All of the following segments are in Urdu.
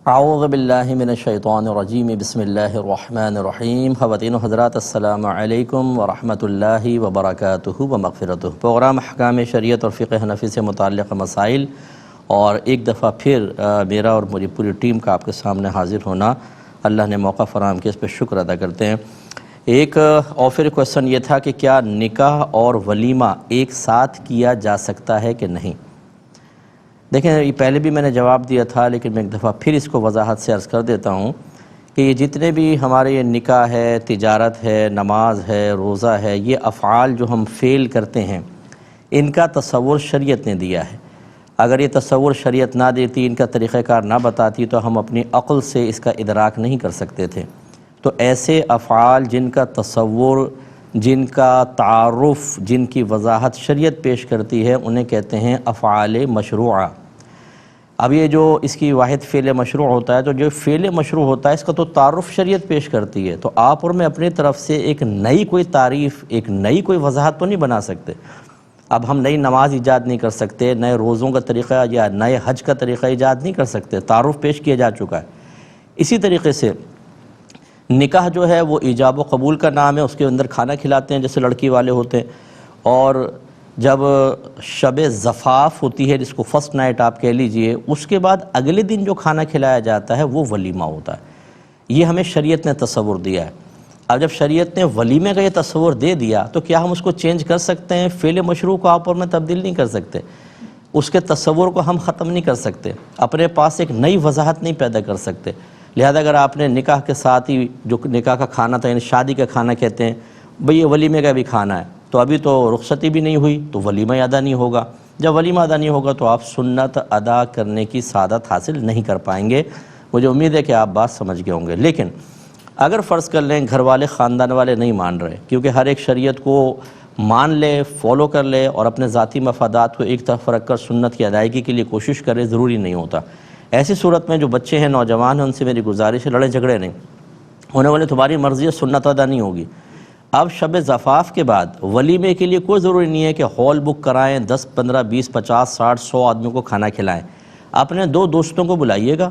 اعوذ باللہ من الشیطان الرجیم بسم اللہ الرحمن الرحیم خواتین و حضرات السلام علیکم ورحمۃ اللہ وبرکاتہ ومغفرتہ۔ پروگرام احکام شریعت اور فقہ حنفی سے متعلق مسائل اور ایک دفعہ پھر میرا اور میری پوری ٹیم کا آپ کے سامنے حاضر ہونا اللہ نے موقع فراہم کیا، اس پہ شکر ادا کرتے ہیں۔ ایک اور پھر کویسچن یہ تھا کہ کیا نکاح اور ولیمہ ایک ساتھ کیا جا سکتا ہے کہ نہیں؟ دیکھیں، یہ پہلے بھی میں نے جواب دیا تھا، لیکن میں ایک دفعہ پھر اس کو وضاحت سے عرض کر دیتا ہوں کہ یہ جتنے بھی ہمارے یہ نکاح ہے، تجارت ہے، نماز ہے، روزہ ہے، یہ افعال جو ہم فعل کرتے ہیں، ان کا تصور شریعت نے دیا ہے۔ اگر یہ تصور شریعت نہ دیتی، ان کا طریقہ کار نہ بتاتی، تو ہم اپنی عقل سے اس کا ادراک نہیں کر سکتے تھے۔ تو ایسے افعال جن کا تصور، جن کا تعارف، جن کی وضاحت شریعت پیش کرتی ہے، انہیں کہتے ہیں افعال مشروعہ۔ اب یہ جو اس کی واحد فعل مشروع ہوتا ہے، تو جو فعل مشروع ہوتا ہے اس کا تو تعارف شریعت پیش کرتی ہے، تو آپ اور میں اپنی طرف سے ایک نئی کوئی تعریف، ایک نئی کوئی وضاحت تو نہیں بنا سکتے۔ اب ہم نئی نماز ایجاد نہیں کر سکتے، نئے روزوں کا طریقہ یا نئے حج کا طریقہ ایجاد نہیں کر سکتے، تعارف پیش کیا جا چکا ہے۔ اسی طریقے سے نکاح جو ہے وہ ایجاب و قبول کا نام ہے، اس کے اندر کھانا کھلاتے ہیں جیسے لڑکی والے ہوتے ہیں، اور جب شب زفاف ہوتی ہے، جس کو فرسٹ نائٹ آپ کہہ لیجئے، اس کے بعد اگلے دن جو کھانا کھلایا جاتا ہے وہ ولیمہ ہوتا ہے۔ یہ ہمیں شریعت نے تصور دیا ہے۔ اب جب شریعت نے ولیمے کا یہ تصور دے دیا، تو کیا ہم اس کو چینج کر سکتے ہیں؟ فعل مشروع کو آپ اور میں تبدیل نہیں کر سکتے، اس کے تصور کو ہم ختم نہیں کر سکتے، اپنے پاس ایک نئی وضاحت نہیں پیدا کر سکتے۔ لہذا اگر آپ نے نکاح کے ساتھ ہی جو نکاح کا کھانا تھا، یعنی شادی کا کھانا کہتے ہیں، بھئی یہ ولیمے کا بھی کھانا ہے، تو ابھی تو رخصتی بھی نہیں ہوئی، تو ولیمہ ادا نہیں ہوگا۔ جب ولیمہ ادا نہیں ہوگا تو آپ سنت ادا کرنے کی سعادت حاصل نہیں کر پائیں گے۔ مجھے امید ہے کہ آپ بات سمجھ گئے ہوں گے۔ لیکن اگر فرض کر لیں گھر والے، خاندان والے نہیں مان رہے، کیونکہ ہر ایک شریعت کو مان لے، فالو کر لے اور اپنے ذاتی مفادات کو ایک طرف رکھ کر سنت کی ادائیگی کے لیے کوشش کرے، ضروری نہیں ہوتا۔ ایسی صورت میں جو بچے ہیں، نوجوان ہیں، ان سے میری گزارش ہے، لڑے جھگڑے نہیں ہونے والے، تمہاری مرضی ہے، سنت ادا نہیں ہوگی۔ اب شب زفاف کے بعد ولیمے کے لیے کوئی ضروری نہیں ہے کہ ہال بک کرائیں، 10 15 20 50 60 100 آدمیوں کو کھانا کھلائیں۔ اپنے 2 دوستوں کو بلائیے گا،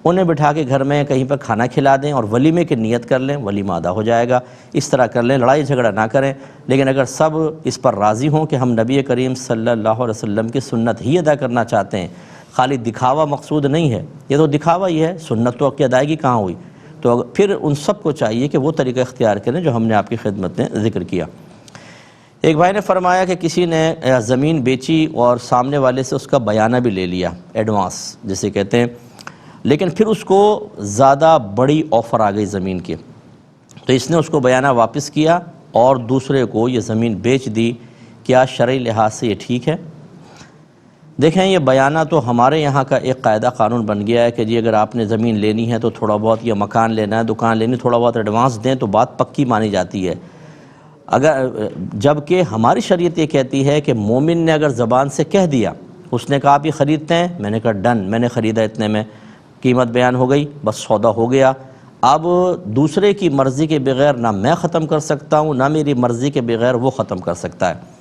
انہیں بٹھا کے گھر میں کہیں پر کھانا کھلا دیں اور ولیمے کی نیت کر لیں، ولیمہ ادا ہو جائے گا۔ اس طرح کر لیں، لڑائی جھگڑا نہ کریں۔ لیکن اگر سب اس پر راضی ہوں کہ ہم نبی کریم صلی اللہ علیہ وسلم کی سنت ہی ادا کرنا چاہتے ہیں، خالی دکھاوا مقصود نہیں ہے، یہ تو دکھاوا ہی ہے، سنت تو کی ادائیگی کہاں ہوئی، تو پھر ان سب کو چاہیے کہ وہ طریقہ اختیار کریں جو ہم نے آپ کی خدمت میں ذکر کیا۔ ایک بھائی نے فرمایا کہ کسی نے زمین بیچی اور سامنے والے سے اس کا بیانہ بھی لے لیا، ایڈوانس جسے کہتے ہیں، لیکن پھر اس کو زیادہ بڑی آفر آ گئی زمین کی، تو اس نے اس کو بیانہ واپس کیا اور دوسرے کو یہ زمین بیچ دی۔ کیا شرعی لحاظ سے یہ ٹھیک ہے؟ دیکھیں، یہ بیانہ تو ہمارے یہاں کا ایک قاعدہ قانون بن گیا ہے کہ جی اگر آپ نے زمین لینی ہے تو تھوڑا بہت، یا مکان لینا ہے، دکان لینی، تھوڑا بہت ایڈوانس دیں تو بات پکی مانی جاتی ہے۔ جبکہ ہماری شریعت یہ کہتی ہے کہ مومن نے اگر زبان سے کہہ دیا، اس نے کہا آپ یہ خریدتے ہیں، میں نے کہا ڈن، میں نے خریدا اتنے میں، قیمت بیان ہو گئی، بس سودا ہو گیا۔ اب دوسرے کی مرضی کے بغیر نہ میں ختم کر سکتا ہوں، نہ میری مرضی کے بغیر وہ ختم کر سکتا ہے۔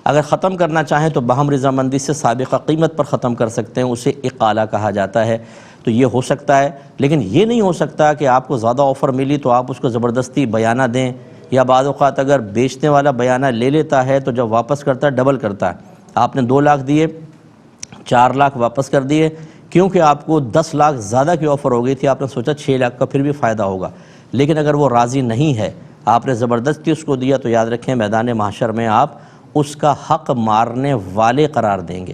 اگر ختم کرنا چاہیں تو باہم رضامندی سے سابقہ قیمت پر ختم کر سکتے ہیں، اسے اقالہ کہا جاتا ہے، تو یہ ہو سکتا ہے۔ لیکن یہ نہیں ہو سکتا کہ آپ کو زیادہ آفر ملی تو آپ اس کو زبردستی بیانہ دیں، یا بعض اوقات اگر بیچنے والا بیانہ لے لیتا ہے تو جب واپس کرتا ہے ڈبل کرتا ہے۔ آپ نے 2 لاکھ دیے، 4 لاکھ واپس کر دیے، کیونکہ آپ کو 10 لاکھ زیادہ کی آفر ہو گئی تھی، آپ نے سوچا 6 لاکھ کا پھر بھی فائدہ ہوگا، لیکن اگر وہ راضی نہیں ہے، آپ نے زبردستی اس کو دیا، تو یاد رکھیں میدان محشر میں آپ اس کا حق مارنے والے قرار دیں گے،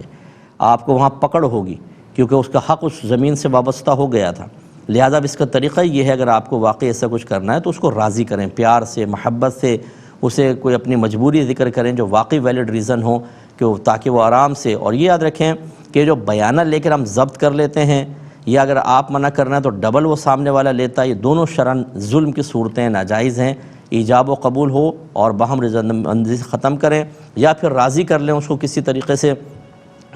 آپ کو وہاں پکڑ ہوگی، کیونکہ اس کا حق اس زمین سے وابستہ ہو گیا تھا۔ لہذا اب اس کا طریقہ یہ ہے، اگر آپ کو واقعی ایسا کچھ کرنا ہے تو اس کو راضی کریں، پیار سے، محبت سے، اسے کوئی اپنی مجبوری ذکر کریں جو واقعی ویلڈ ریزن ہو، تاکہ وہ آرام سے۔ اور یہ یاد رکھیں کہ جو بیانہ لے کر ہم ضبط کر لیتے ہیں، یا اگر آپ منع کرنا ہے تو ڈبل وہ سامنے والا لیتا ہے، یہ دونوں شرعاً ظلم کی صورتیں ناجائز ہیں۔ ایجاب و قبول ہو اور باہم رضامندی سے ختم کریں، یا پھر راضی کر لیں اس کو کسی طریقے سے،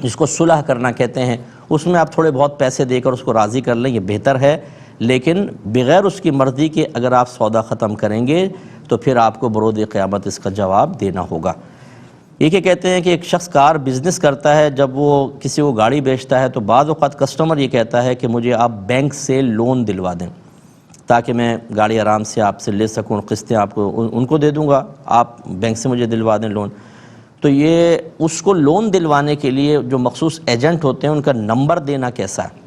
جس کو صلح کرنا کہتے ہیں، اس میں آپ تھوڑے بہت پیسے دے کر اس کو راضی کر لیں، یہ بہتر ہے۔ لیکن بغیر اس کی مرضی کے اگر آپ سودا ختم کریں گے تو پھر آپ کو برود قیامت اس کا جواب دینا ہوگا۔ یہ کہتے ہیں کہ ایک شخص کار بزنس کرتا ہے، جب وہ کسی کو گاڑی بیچتا ہے تو بعض اوقات کسٹمر یہ کہتا ہے کہ مجھے آپ بینک سے لون دلوا دیں تاکہ میں گاڑی آرام سے آپ سے لے سکوں، قسطیں آپ کو ان کو دے دوں گا، آپ بینک سے مجھے دلوا دیں لون۔ تو یہ اس کو لون دلوانے کے لیے جو مخصوص ایجنٹ ہوتے ہیں ان کا نمبر دینا کیسا ہے؟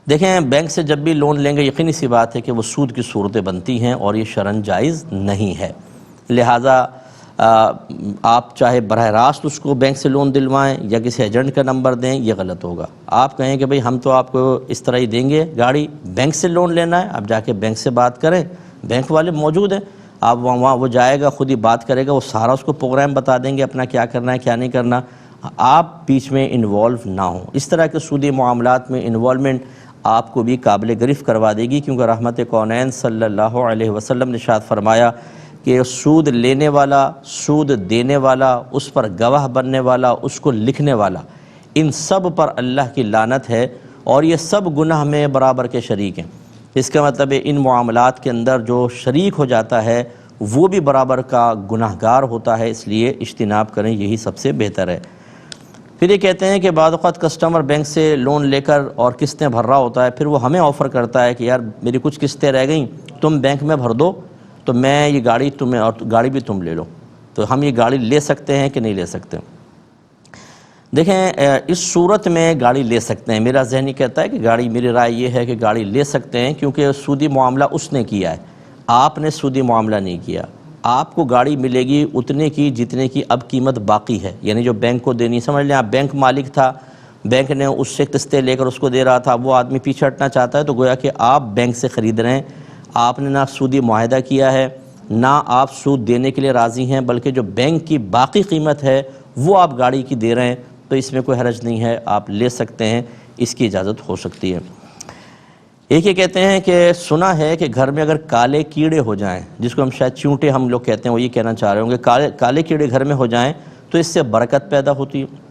دیکھیں، بینک سے جب بھی لون لیں گے یقینی سی بات ہے کہ وہ سود کی صورتیں بنتی ہیں اور یہ شرعاً جائز نہیں ہے، لہٰذا آپ چاہے براہ راست اس کو بینک سے لون دلوائیں یا کسی ایجنٹ کا نمبر دیں، یہ غلط ہوگا۔ آپ کہیں کہ بھئی ہم تو آپ کو اس طرح ہی دیں گے گاڑی، بینک سے لون لینا ہے، آپ جا کے بینک سے بات کریں، بینک والے موجود ہیں، آپ وہاں وہ جائے گا، خود ہی بات کرے گا، وہ سارا اس کو پروگرام بتا دیں گے اپنا کیا کرنا ہے کیا نہیں کرنا، آپ بیچ میں انوالو نہ ہوں۔ اس طرح کے سودی معاملات میں انوالومنٹ آپ کو بھی قابل گرفت کروا دے گی، کیونکہ رحمت کونین صلی اللہ علیہ وسلم نے ارشاد فرمایا کہ سود لینے والا، سود دینے والا، اس پر گواہ بننے والا، اس کو لکھنے والا، ان سب پر اللہ کی لعنت ہے اور یہ سب گناہ میں برابر کے شریک ہیں۔ اس کا مطلب ہے ان معاملات کے اندر جو شریک ہو جاتا ہے وہ بھی برابر کا گناہگار ہوتا ہے، اس لیے اجتناب کریں، یہی سب سے بہتر ہے۔ پھر یہ کہتے ہیں کہ بعض اوقات کسٹمر بینک سے لون لے کر اور قسطیں بھر رہا ہوتا ہے، پھر وہ ہمیں آفر کرتا ہے کہ یار میری کچھ قسطیں رہ گئیں، تم بینک میں بھر دو تو میں یہ گاڑی تمہیں، اور گاڑی بھی تم لے لو۔ تو ہم یہ گاڑی لے سکتے ہیں کہ نہیں لے سکتے؟ دیکھیں، اس صورت میں گاڑی لے سکتے ہیں، میرا ذہنی کہتا ہے کہ گاڑی، میری رائے یہ ہے کہ گاڑی لے سکتے ہیں، کیونکہ سودی معاملہ اس نے کیا ہے، آپ نے سودی معاملہ نہیں کیا۔ آپ کو گاڑی ملے گی اتنے کی جتنے کی اب قیمت باقی ہے، یعنی جو بینک کو دینی، سمجھ لیں آپ بینک مالک تھا، بینک نے اس سے قسطیں لے کر اس کو دے رہا تھا، وہ آدمی پیچھے ہٹنا چاہتا ہے تو گویا کہ آپ بینک سے خرید رہے ہیں، آپ نے نہ سودی معاہدہ کیا ہے، نہ آپ سود دینے کے لیے راضی ہیں، بلکہ جو بینک کی باقی قیمت ہے وہ آپ گاڑی کی دے رہے ہیں، تو اس میں کوئی حرج نہیں ہے، آپ لے سکتے ہیں، اس کی اجازت ہو سکتی ہے۔ ایک یہ کہتے ہیں کہ سنا ہے کہ گھر میں اگر کالے کیڑے ہو جائیں، جس کو ہم شاید چونٹے ہم لوگ کہتے ہیں، وہ یہ کہنا چاہ رہے ہوں کہ کالے کیڑے گھر میں ہو جائیں تو اس سے برکت پیدا ہوتی ہے۔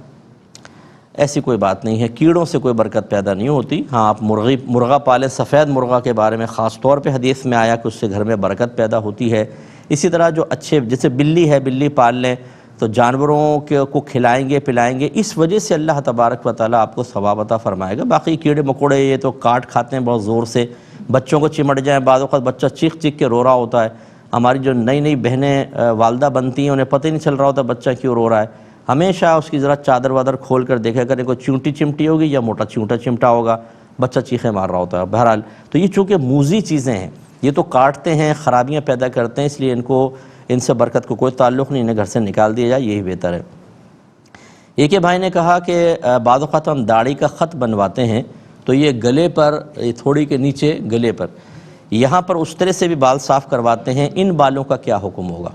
ایسی کوئی بات نہیں ہے، کیڑوں سے کوئی برکت پیدا نہیں ہوتی۔ ہاں، آپ مرغا پالیں، سفید مرغا کے بارے میں خاص طور پہ حدیث میں آیا کہ اس سے گھر میں برکت پیدا ہوتی ہے۔ اسی طرح جو اچھے، جیسے بلی ہے، بلی پال لیں تو جانوروں کو کھلائیں گے پلائیں گے، اس وجہ سے اللہ تبارک و تعالیٰ آپ کو ثواب عطا فرمائے گا۔ باقی کیڑے مکوڑے یہ تو کاٹ کھاتے ہیں بہت زور سے، بچوں کو چمٹ جائیں، بعض اوقات بچہ چیخ چیخ کے رو رہا ہوتا ہے۔ ہماری جو نئی نئی بہنیں والدہ بنتی ہیں انہیں پتہ ہی نہیں چل رہا ہوتا بچہ کیوں رو رہا ہے، ہمیشہ اس کی ذرا چادر وادر کھول کر دیکھا کریں، کوئی چونٹی چمٹی ہوگی یا موٹا چونٹا چمٹا ہوگا، بچہ چیخیں مار رہا ہوتا ہے۔ بہرحال تو یہ چونکہ موذی چیزیں ہیں، یہ تو کاٹتے ہیں، خرابیاں پیدا کرتے ہیں، اس لیے ان سے برکت کو کوئی تعلق نہیں، انہیں گھر سے نکال دیا جائے، یہی بہتر ہے۔ ایک بھائی نے کہا کہ بعض اوقات ہم داڑھی کا خط بنواتے ہیں تو یہ گلے پر، تھوڑی کے نیچے گلے پر، یہاں پر اس طرح سے بھی بال صاف کرواتے ہیں، ان بالوں کا کیا حکم ہوگا؟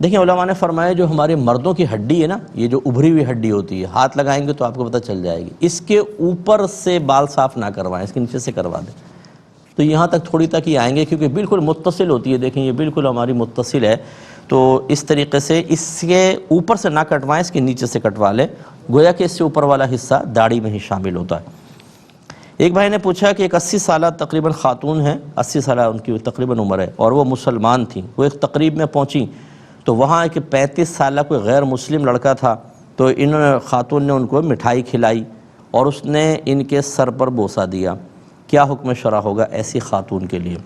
دیکھیں، علماء نے فرمایا جو ہمارے مردوں کی ہڈی ہے نا، یہ جو ابھری ہوئی ہڈی ہوتی ہے، ہاتھ لگائیں گے تو آپ کو پتہ چل جائے گی، اس کے اوپر سے بال صاف نہ کروائیں، اس کے نیچے سے کروا دیں، تو یہاں تک تھوڑی تک ہی آئیں گے، کیونکہ بالکل متصل ہوتی ہے، دیکھیں یہ بالکل ہماری متصل ہے، تو اس طریقے سے اس کے اوپر سے نہ کٹوائیں، اس کے نیچے سے کٹوا لیں، گویا کہ اس سے اوپر والا حصہ داڑھی میں ہی شامل ہوتا ہے۔ ایک بھائی نے پوچھا کہ ایک 80 سالہ تقریباً خاتون ہیں، 80 سالہ ان کی تقریباً عمر ہے، اور وہ مسلمان تھیں، وہ ایک تقریب میں پہنچیں تو وہاں ایک 35 سالہ کوئی غیر مسلم لڑکا تھا، تو خاتون نے ان کو مٹھائی کھلائی اور اس نے ان کے سر پر بوسہ دیا، کیا حکم شرع ہوگا ایسی خاتون کے لیے؟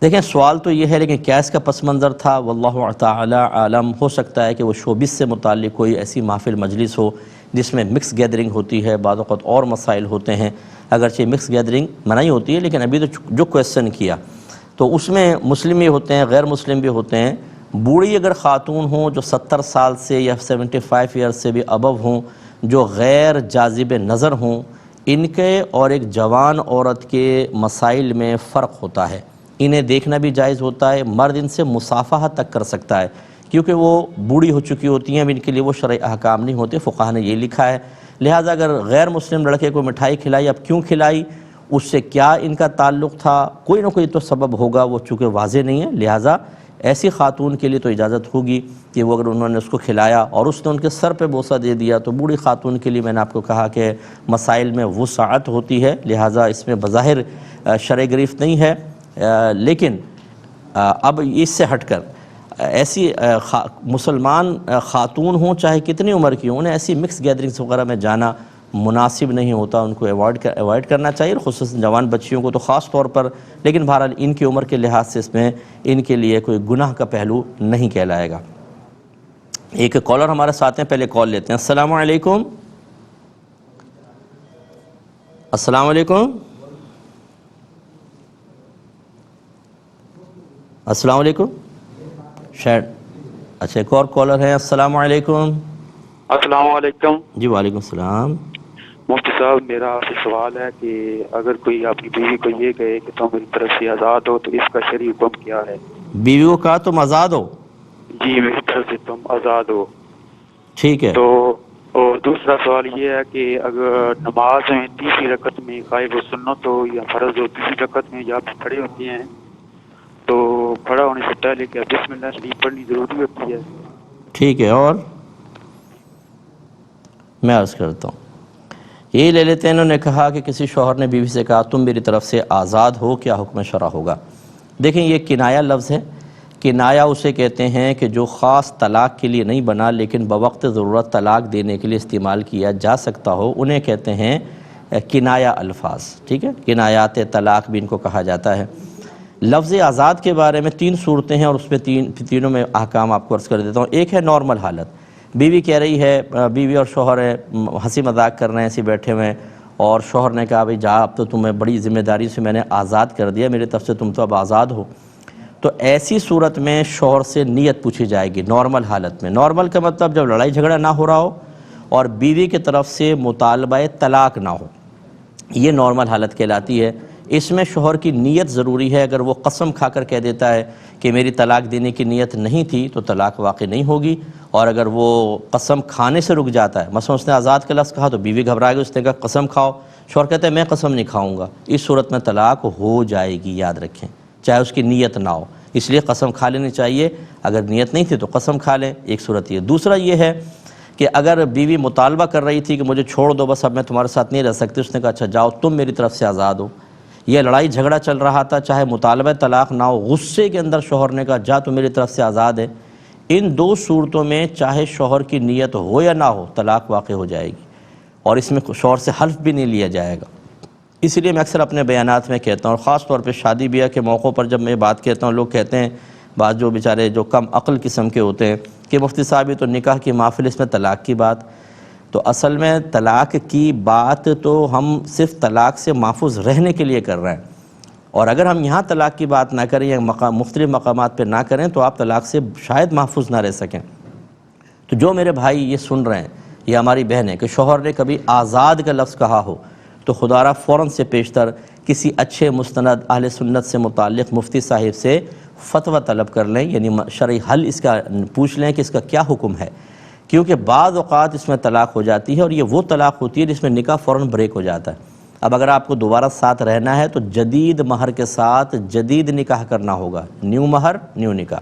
دیکھیں، سوال تو یہ ہے، لیکن کیا اس کا پس منظر تھا، واللہ تعالی عالم، ہو سکتا ہے کہ وہ شوبز سے متعلق کوئی ایسی محفل مجلس ہو جس میں مکس گیدرنگ ہوتی ہے، بعض اوقات اور مسائل ہوتے ہیں، اگرچہ مکس گیدرنگ منع ہی ہوتی ہے، لیکن ابھی تو جو کویسچن کیا تو اس میں مسلم بھی ہوتے ہیں، غیر مسلم بھی ہوتے ہیں۔ بوڑھی اگر خاتون ہوں جو 70 سال سے یا 75 ایئر سے بھی ابو ہوں، جو غیر جاذب نظر ہوں، ان کے اور ایک جوان عورت کے مسائل میں فرق ہوتا ہے، انہیں دیکھنا بھی جائز ہوتا ہے، مرد ان سے مصافحہ تک کر سکتا ہے، کیونکہ وہ بوڑھی ہو چکی ہوتی ہیں، اب ان کے لیے وہ شرعی احکام نہیں ہوتے، فقہا نے یہ لکھا ہے، لہٰذا اگر غیر مسلم لڑکے کو مٹھائی کھلائی، اب کیوں کھلائی، اس سے کیا ان کا تعلق تھا، کوئی نہ کوئی تو سبب ہوگا، وہ چونکہ واضح نہیں ہے، لہٰذا ایسی خاتون کے لیے تو اجازت ہوگی کہ وہ اگر انہوں نے اس کو کھلایا اور اس نے ان کے سر پہ بوسہ دے دیا، تو بوڑھی خاتون کے لیے میں نے آپ کو کہا کہ مسائل میں وسعت ہوتی ہے، لہٰذا اس میں بظاہر شرع گرفت نہیں ہے، لیکن اب اس سے ہٹ کر ایسی مسلمان خاتون ہوں چاہے کتنی عمر کی ہوں، انہیں ایسی مکس گیدرنگس وغیرہ میں جانا مناسب نہیں ہوتا، ان کو ایوائڈ کرنا چاہیے، اور خصوصاً جوان بچیوں کو تو خاص طور پر، لیکن بہرحال ان کی عمر کے لحاظ سے اس میں ان کے لیے کوئی گناہ کا پہلو نہیں کہلائے گا۔ ایک کالر ہمارے ساتھ ہیں، پہلے کال لیتے ہیں۔ السلام علیکم۔ السلام علیکم۔ السلام علیکم۔ شاید اچھا ایک اور کالر ہے۔ السلام علیکم۔ السلام علیکم۔ جی وعلیکم السلام۔ مفتی صاحب، میرا آپ سے سوال ہے کہ اگر کوئی اپنی بیوی کو یہ کہے کہ تم میری طرف سے آزاد ہو تو اس کا شرعی حکم کیا ہے؟ بیوی کو کہا تم آزاد ہو؟ جی، میری طرف سے تم آزاد ہو۔ ٹھیک ہے۔ تو اور دوسرا سوال یہ ہے کہ اگر نماز میں تیسری رکعت میں غائب و سنت ہو یا فرض ہو، تیسری رکعت میں جب کھڑے ہوتے ہیں تو کھڑا ہونے سے پہلے کیا بسم اللہ شریف پڑھنی ضروری ہوتی ہے؟ ٹھیک ہے، اور میں عرض کرتا ہوں، یہی لے لیتے ہیں۔ انہوں نے کہا کہ کسی شوہر نے بیوی سے کہا تم میری طرف سے آزاد ہو، کیا حکم شرع ہوگا؟ دیکھیں یہ کنایا لفظ ہے۔ کنایا اسے کہتے ہیں کہ جو خاص طلاق کے لیے نہیں بنا لیکن بوقت ضرورت طلاق دینے کے لیے استعمال کیا جا سکتا ہو، انہیں کہتے ہیں کنایا الفاظ، ٹھیک ہے؟ کنایات طلاق بھی ان کو کہا جاتا ہے۔ لفظ آزاد کے بارے میں 3 صورتیں ہیں، اور اس میں تینوں میں احکام آپ کو عرض کر دیتا ہوں۔ ایک ہے نارمل حالت، بیوی کہہ رہی ہے، بیوی اور شوہر ہے، ہنسی مذاق کر رہے ہیں، ایسے بیٹھے ہوئے ہیں، اور شوہر نے کہا بھئی جا اب تو تمہیں بڑی ذمہ داری سے میں نے آزاد کر دیا، میری طرف سے تم تو اب آزاد ہو۔ تو ایسی صورت میں شوہر سے نیت پوچھی جائے گی نارمل حالت میں۔ نارمل کا مطلب جب لڑائی جھگڑا نہ ہو رہا ہو اور بیوی کی طرف سے مطالبہ طلاق نہ ہو، یہ نارمل حالت کہلاتی ہے۔ اس میں شوہر کی نیت ضروری ہے۔ اگر وہ قسم کھا کر کہہ دیتا ہے کہ میری طلاق دینے کی نیت نہیں تھی تو طلاق واقع نہیں ہوگی، اور اگر وہ قسم کھانے سے رک جاتا ہے، مثلا اس نے آزاد کا لفظ کہا تو بیوی گھبرا گئی، اس نے کہا قسم کھاؤ، شوہر کہتا ہے میں قسم نہیں کھاؤں گا، اس صورت میں طلاق ہو جائے گی، یاد رکھیں، چاہے اس کی نیت نہ ہو۔ اس لیے قسم کھا لینی چاہیے، اگر نیت نہیں تھی تو قسم کھا لیں، ایک صورت یہ۔ دوسرا یہ ہے کہ اگر بیوی مطالبہ کر رہی تھی کہ مجھے چھوڑ دو، بس اب میں تمہارے ساتھ نہیں رہ سکتی، اس نے کہا اچھا جاؤ تم میری طرف سے آزاد ہو، یہ لڑائی جھگڑا چل رہا تھا، چاہے مطالبہ طلاق نہ ہو، غصے کے اندر شوہر نے کہا جا تو میری طرف سے آزاد ہے، ان 2 صورتوں میں چاہے شوہر کی نیت ہو یا نہ ہو طلاق واقع ہو جائے گی، اور اس میں شوہر سے حلف بھی نہیں لیا جائے گا۔ اس لیے میں اکثر اپنے بیانات میں کہتا ہوں، اور خاص طور پہ شادی بیاہ کے موقعوں پر جب میں بات کہتا ہوں، لوگ کہتے ہیں بعض جو بیچارے جو کم عقل قسم کے ہوتے ہیں کہ مفتی صاحب یہ تو نکاح کی محفل، اس میں طلاق کی بات، تو اصل میں طلاق کی بات تو ہم صرف طلاق سے محفوظ رہنے کے لیے کر رہے ہیں، اور اگر ہم یہاں طلاق کی بات نہ کریں یا مختلف مقامات پہ نہ کریں تو آپ طلاق سے شاید محفوظ نہ رہ سکیں۔ تو جو میرے بھائی یہ سن رہے ہیں یا ہماری بہنیں کہ شوہر نے کبھی آزاد کا لفظ کہا ہو تو خدا را فوراً سے پیشتر کسی اچھے مستند اہل سنت سے متعلق مفتی صاحب سے فتویٰ طلب کر لیں، یعنی شرعی حل اس کا پوچھ لیں کہ اس کا کیا حکم ہے، کیونکہ بعض اوقات اس میں طلاق ہو جاتی ہے، اور یہ وہ طلاق ہوتی ہے جس میں نکاح فوراً بریک ہو جاتا ہے۔ اب اگر آپ کو دوبارہ ساتھ رہنا ہے تو جدید مہر کے ساتھ جدید نکاح کرنا ہوگا، نیو مہر نیو نکاح،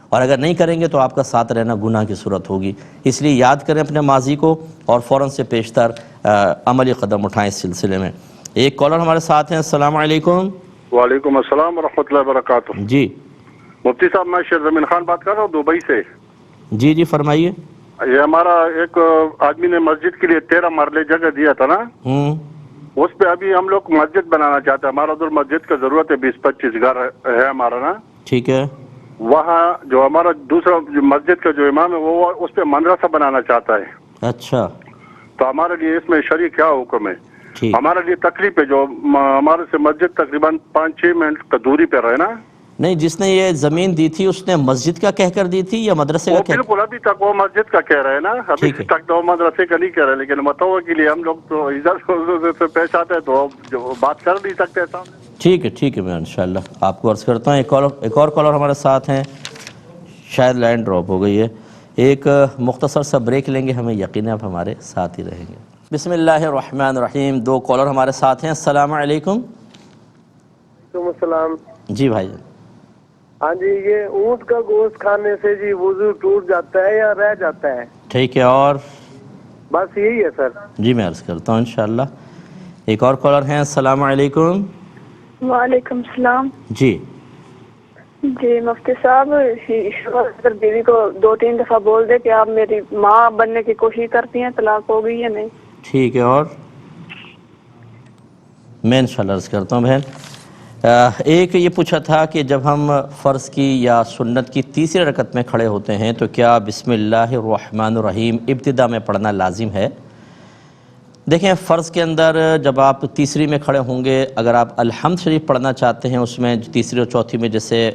اور اگر نہیں کریں گے تو آپ کا ساتھ رہنا گناہ کی صورت ہوگی۔ اس لیے یاد کریں اپنے ماضی کو اور فوراً سے پیشتر عملی قدم اٹھائیں اس سلسلے میں۔ ایک کالر ہمارے ساتھ ہیں۔ السلام علیکم۔ وعلیکم السلام ورحمۃ اللہ وبرکاتہ۔ جی مفتی صاحب، میں شیر زمین خان بات کر رہا ہوں دبئی سے۔ جی جی فرمائیے۔ یہ ہمارا ایک آدمی نے مسجد کے لیے 13 مرلے جگہ دیا تھا نا، اس پہ ابھی ہم لوگ مسجد بنانا چاہتے ہیں۔ ہمارا ادھر مسجد کی ضرورت ہے، 20-25 گھر ہے ہمارا نا۔ ٹھیک ہے۔ وہاں جو ہمارا دوسرا مسجد کا جو امام ہے وہ اس پہ مدرسہ بنانا چاہتا ہے۔ اچھا، تو ہمارے لیے اس میں شرعی کیا حکم ہے؟ ٹھیک۔ ہمارے لیے تکلیف ہے، جو ہمارے سے مسجد تقریباً 5-6 منٹ کا دوری پہ رہے نا۔ نہیں، جس نے یہ زمین دی تھی اس نے مسجد کا کہہ کر دی تھی یا مدرسے کا وہ بالکل ابھی تک وہ مسجد کا کہہ رہے ہیں نا، ابھی تک تو مدرسے کا نہیں کہہ رہے، لیکن متوع کے لیے ہم لوگ تو ادھر سے پیش آتے ہیں تو جو بات کر نہیں سکتے سامنے۔ ٹھیک ہے، ٹھیک ہے، میں انشاءاللہ آپ کو عرض کرتا ہوں۔ ایک اور کالر ہمارے ساتھ ہیں، شاید لائن ڈراپ ہو گئی ہے، ایک مختصر سا بریک لیں گے، ہمیں یقین ہے آپ ہمارے ساتھ ہی رہیں گے۔ بسم اللہ الرحمن الرحیم۔ 2 کالر ہمارے ساتھ ہیں۔ السلام علیکم۔ وعلیکم السلام۔ جی بھائی۔ ہاں جی، یہ اونٹ کا گوشت کھانے سے جی وضو ٹوٹ جاتا ہے یا رہ جاتا ہے؟ ٹھیک ہے، اور بس یہی ہے سر۔ جی میں عرض کرتا ہوں انشاءاللہ۔ ایک اور کالر ہیں۔ السلام علیکم۔ وعلیکم السلام۔ جی جی مفتی صاحب، اگر بیوی کو 2-3 دفعہ بول دے کہ آپ میری ماں بننے کی کوشش کرتی ہیں، طلاق ہو گئی یا نہیں؟ ٹھیک ہے، اور میں انشاءاللہ عرض کرتا ہوں بہن، ایک یہ پوچھا تھا کہ جب ہم فرض کی یا سنت کی تیسری رکعت میں کھڑے ہوتے ہیں تو کیا بسم اللہ الرحمن الرحیم ابتدا میں پڑھنا لازم ہے؟ دیکھیں، فرض کے اندر جب آپ تیسری میں کھڑے ہوں گے، اگر آپ الحمد شریف پڑھنا چاہتے ہیں، اس میں تیسری اور چوتھی میں جیسے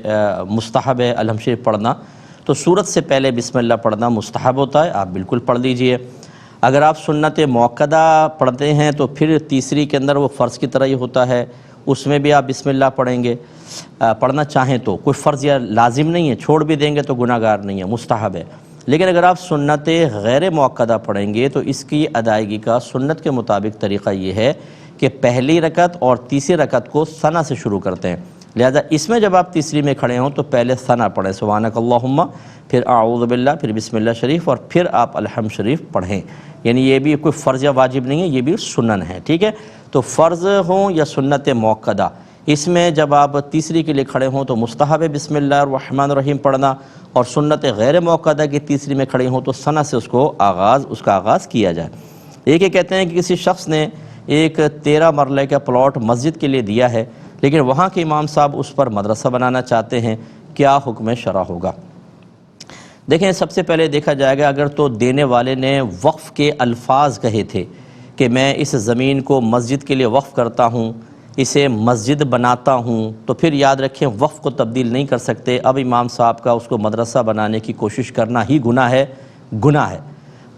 مستحب ہے الحمد شریف پڑھنا، تو سورت سے پہلے بسم اللہ پڑھنا مستحب ہوتا ہے، آپ بالکل پڑھ لیجئے۔ اگر آپ سنت موقدہ پڑھتے ہیں تو پھر تیسری کے اندر وہ فرض کی طرح ہی ہوتا ہے، اس میں بھی آپ بسم اللہ پڑھیں گے، پڑھنا چاہیں تو کوئی فرض یا لازم نہیں ہے، چھوڑ بھی دیں گے تو گناہ گار نہیں ہے، مستحب ہے۔ لیکن اگر آپ سنت غیر موقدہ پڑھیں گے تو اس کی ادائیگی کا سنت کے مطابق طریقہ یہ ہے کہ پہلی رکعت اور تیسری رکعت کو ثنا سے شروع کرتے ہیں، لہذا اس میں جب آپ تیسری میں کھڑے ہوں تو پہلے ثنا پڑھیں، سبحانک اللہم، پھر اعوذ باللہ، پھر بسم اللہ شریف، اور پھر آپ الحمد شریف پڑھیں۔ یعنی یہ بھی کوئی فرض یا واجب نہیں ہے، یہ بھی سنن ہے، ٹھیک ہے؟ تو فرض ہوں یا سنت موقدہ، اس میں جب آپ تیسری کے لیے کھڑے ہوں تو مستحب بسم اللہ الرحمن الرحیم پڑھنا، اور سنت غیر موقدہ کی تیسری میں کھڑے ہوں تو ثنا سے اس کا آغاز کیا جائے۔ ایک یہ کہتے ہیں کہ کسی شخص نے ایک 13 مرلے کا پلاٹ مسجد کے لیے دیا ہے، لیکن وہاں کے امام صاحب اس پر مدرسہ بنانا چاہتے ہیں، کیا حکم شرع ہوگا؟ دیکھیں، سب سے پہلے دیکھا جائے گا اگر تو دینے والے نے وقف کے الفاظ کہے تھے کہ میں اس زمین کو مسجد کے لیے وقف کرتا ہوں، اسے مسجد بناتا ہوں، تو پھر یاد رکھیں وقف کو تبدیل نہیں کر سکتے، اب امام صاحب کا اس کو مدرسہ بنانے کی کوشش کرنا ہی گناہ ہے،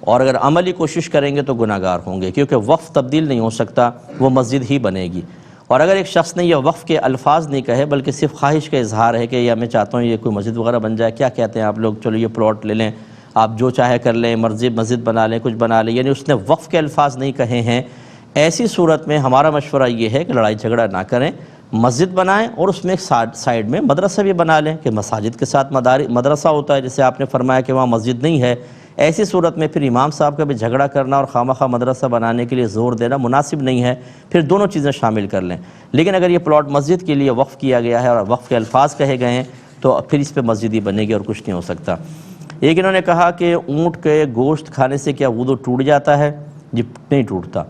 اور اگر عملی کوشش کریں گے تو گناہ گار ہوں گے، کیونکہ وقف تبدیل نہیں ہو سکتا، وہ مسجد ہی بنے گی۔ اور اگر ایک شخص نے یہ وقف کے الفاظ نہیں کہے بلکہ صرف خواہش کا اظہار ہے کہ یا میں چاہتا ہوں یہ کوئی مسجد وغیرہ بن جائے، کیا کہتے ہیں آپ لوگ، چلو یہ پلاٹ لے لیں، آپ جو چاہے کر لیں، مسجد بنا لیں، کچھ بنا لیں، یعنی اس نے وقف کے الفاظ نہیں کہے ہیں، ایسی صورت میں ہمارا مشورہ یہ ہے کہ لڑائی جھگڑا نہ کریں، مسجد بنائیں اور اس میں ایک سائیڈ میں مدرسہ بھی بنا لیں، کہ مساجد کے ساتھ مدرسہ ہوتا ہے، جیسے آپ نے فرمایا کہ وہاں مسجد نہیں ہے، ایسی صورت میں پھر امام صاحب کا بھی جھگڑا کرنا اور خواہ مدرسہ بنانے کے لیے زور دینا مناسب نہیں ہے، پھر دونوں چیزیں شامل کر لیں۔ لیکن اگر یہ پلاٹ مسجد کے لیے وقف کیا گیا ہے اور وقف کے الفاظ کہے گئے ہیں تو پھر اس پہ مسجد ہی بنے گی اور کچھ نہیں ہو سکتا۔ ایک انہوں نے کہا کہ اونٹ کے گوشت کھانے سے کیا وضو ٹوٹ جاتا ہے؟ جی نہیں ٹوٹتا۔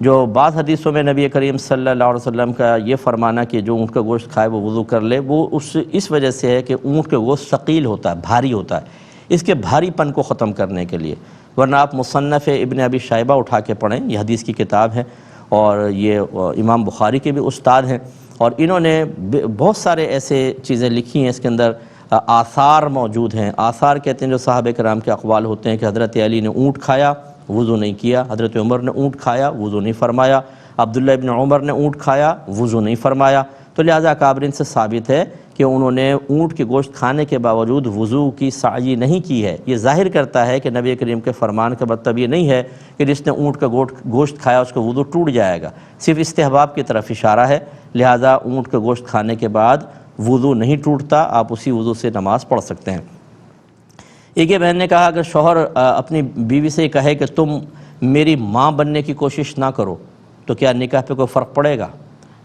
جو بعض حدیثوں میں نبی کریم صلی اللہ علیہ وسلم کا یہ فرمانا کہ جو اونٹ کا گوشت کھائے وہ وضو کر لے، وہ اس وجہ سے ہے کہ اونٹ کا گوشت ثقیل ہوتا ہے، بھاری ہوتا ہے، اس کے بھاری پن کو ختم کرنے کے لیے، ورنہ آپ مصنف ابن ابی شیبہ اٹھا کے پڑھیں، یہ حدیث کی کتاب ہے اور یہ امام بخاری کے بھی استاد ہیں، اور انہوں نے بہت سارے ایسے چیزیں لکھی ہیں، اس کے اندر آثار موجود ہیں۔ آثار کہتے ہیں جو صحابہ کرام کے اقوال ہوتے ہیں کہ حضرت علی نے اونٹ کھایا، وضو نہیں کیا، حضرت عمر نے اونٹ کھایا، وضو نہیں فرمایا، عبداللہ ابن عمر نے اونٹ کھایا، وضو نہیں فرمایا، تو لہٰذا اکابرین سے ثابت ہے کہ انہوں نے اونٹ کے گوشت کھانے کے باوجود وضو کی سعی نہیں کی ہے۔ یہ ظاہر کرتا ہے کہ نبی کریم کے فرمان کا مطلب یہ نہیں ہے کہ جس نے اونٹ کا گوشت کھایا اس کا وضو ٹوٹ جائے گا، صرف استحباب کی طرف اشارہ ہے، لہٰذا اونٹ کا گوشت کھانے کے بعد وضو نہیں ٹوٹتا، آپ اسی وضو سے نماز پڑھ سکتے ہیں۔ ایک یہ بہن نے کہا اگر شوہر اپنی بیوی سے کہے کہ تم میری ماں بننے کی کوشش نہ کرو تو کیا نکاح پہ کوئی فرق پڑے گا؟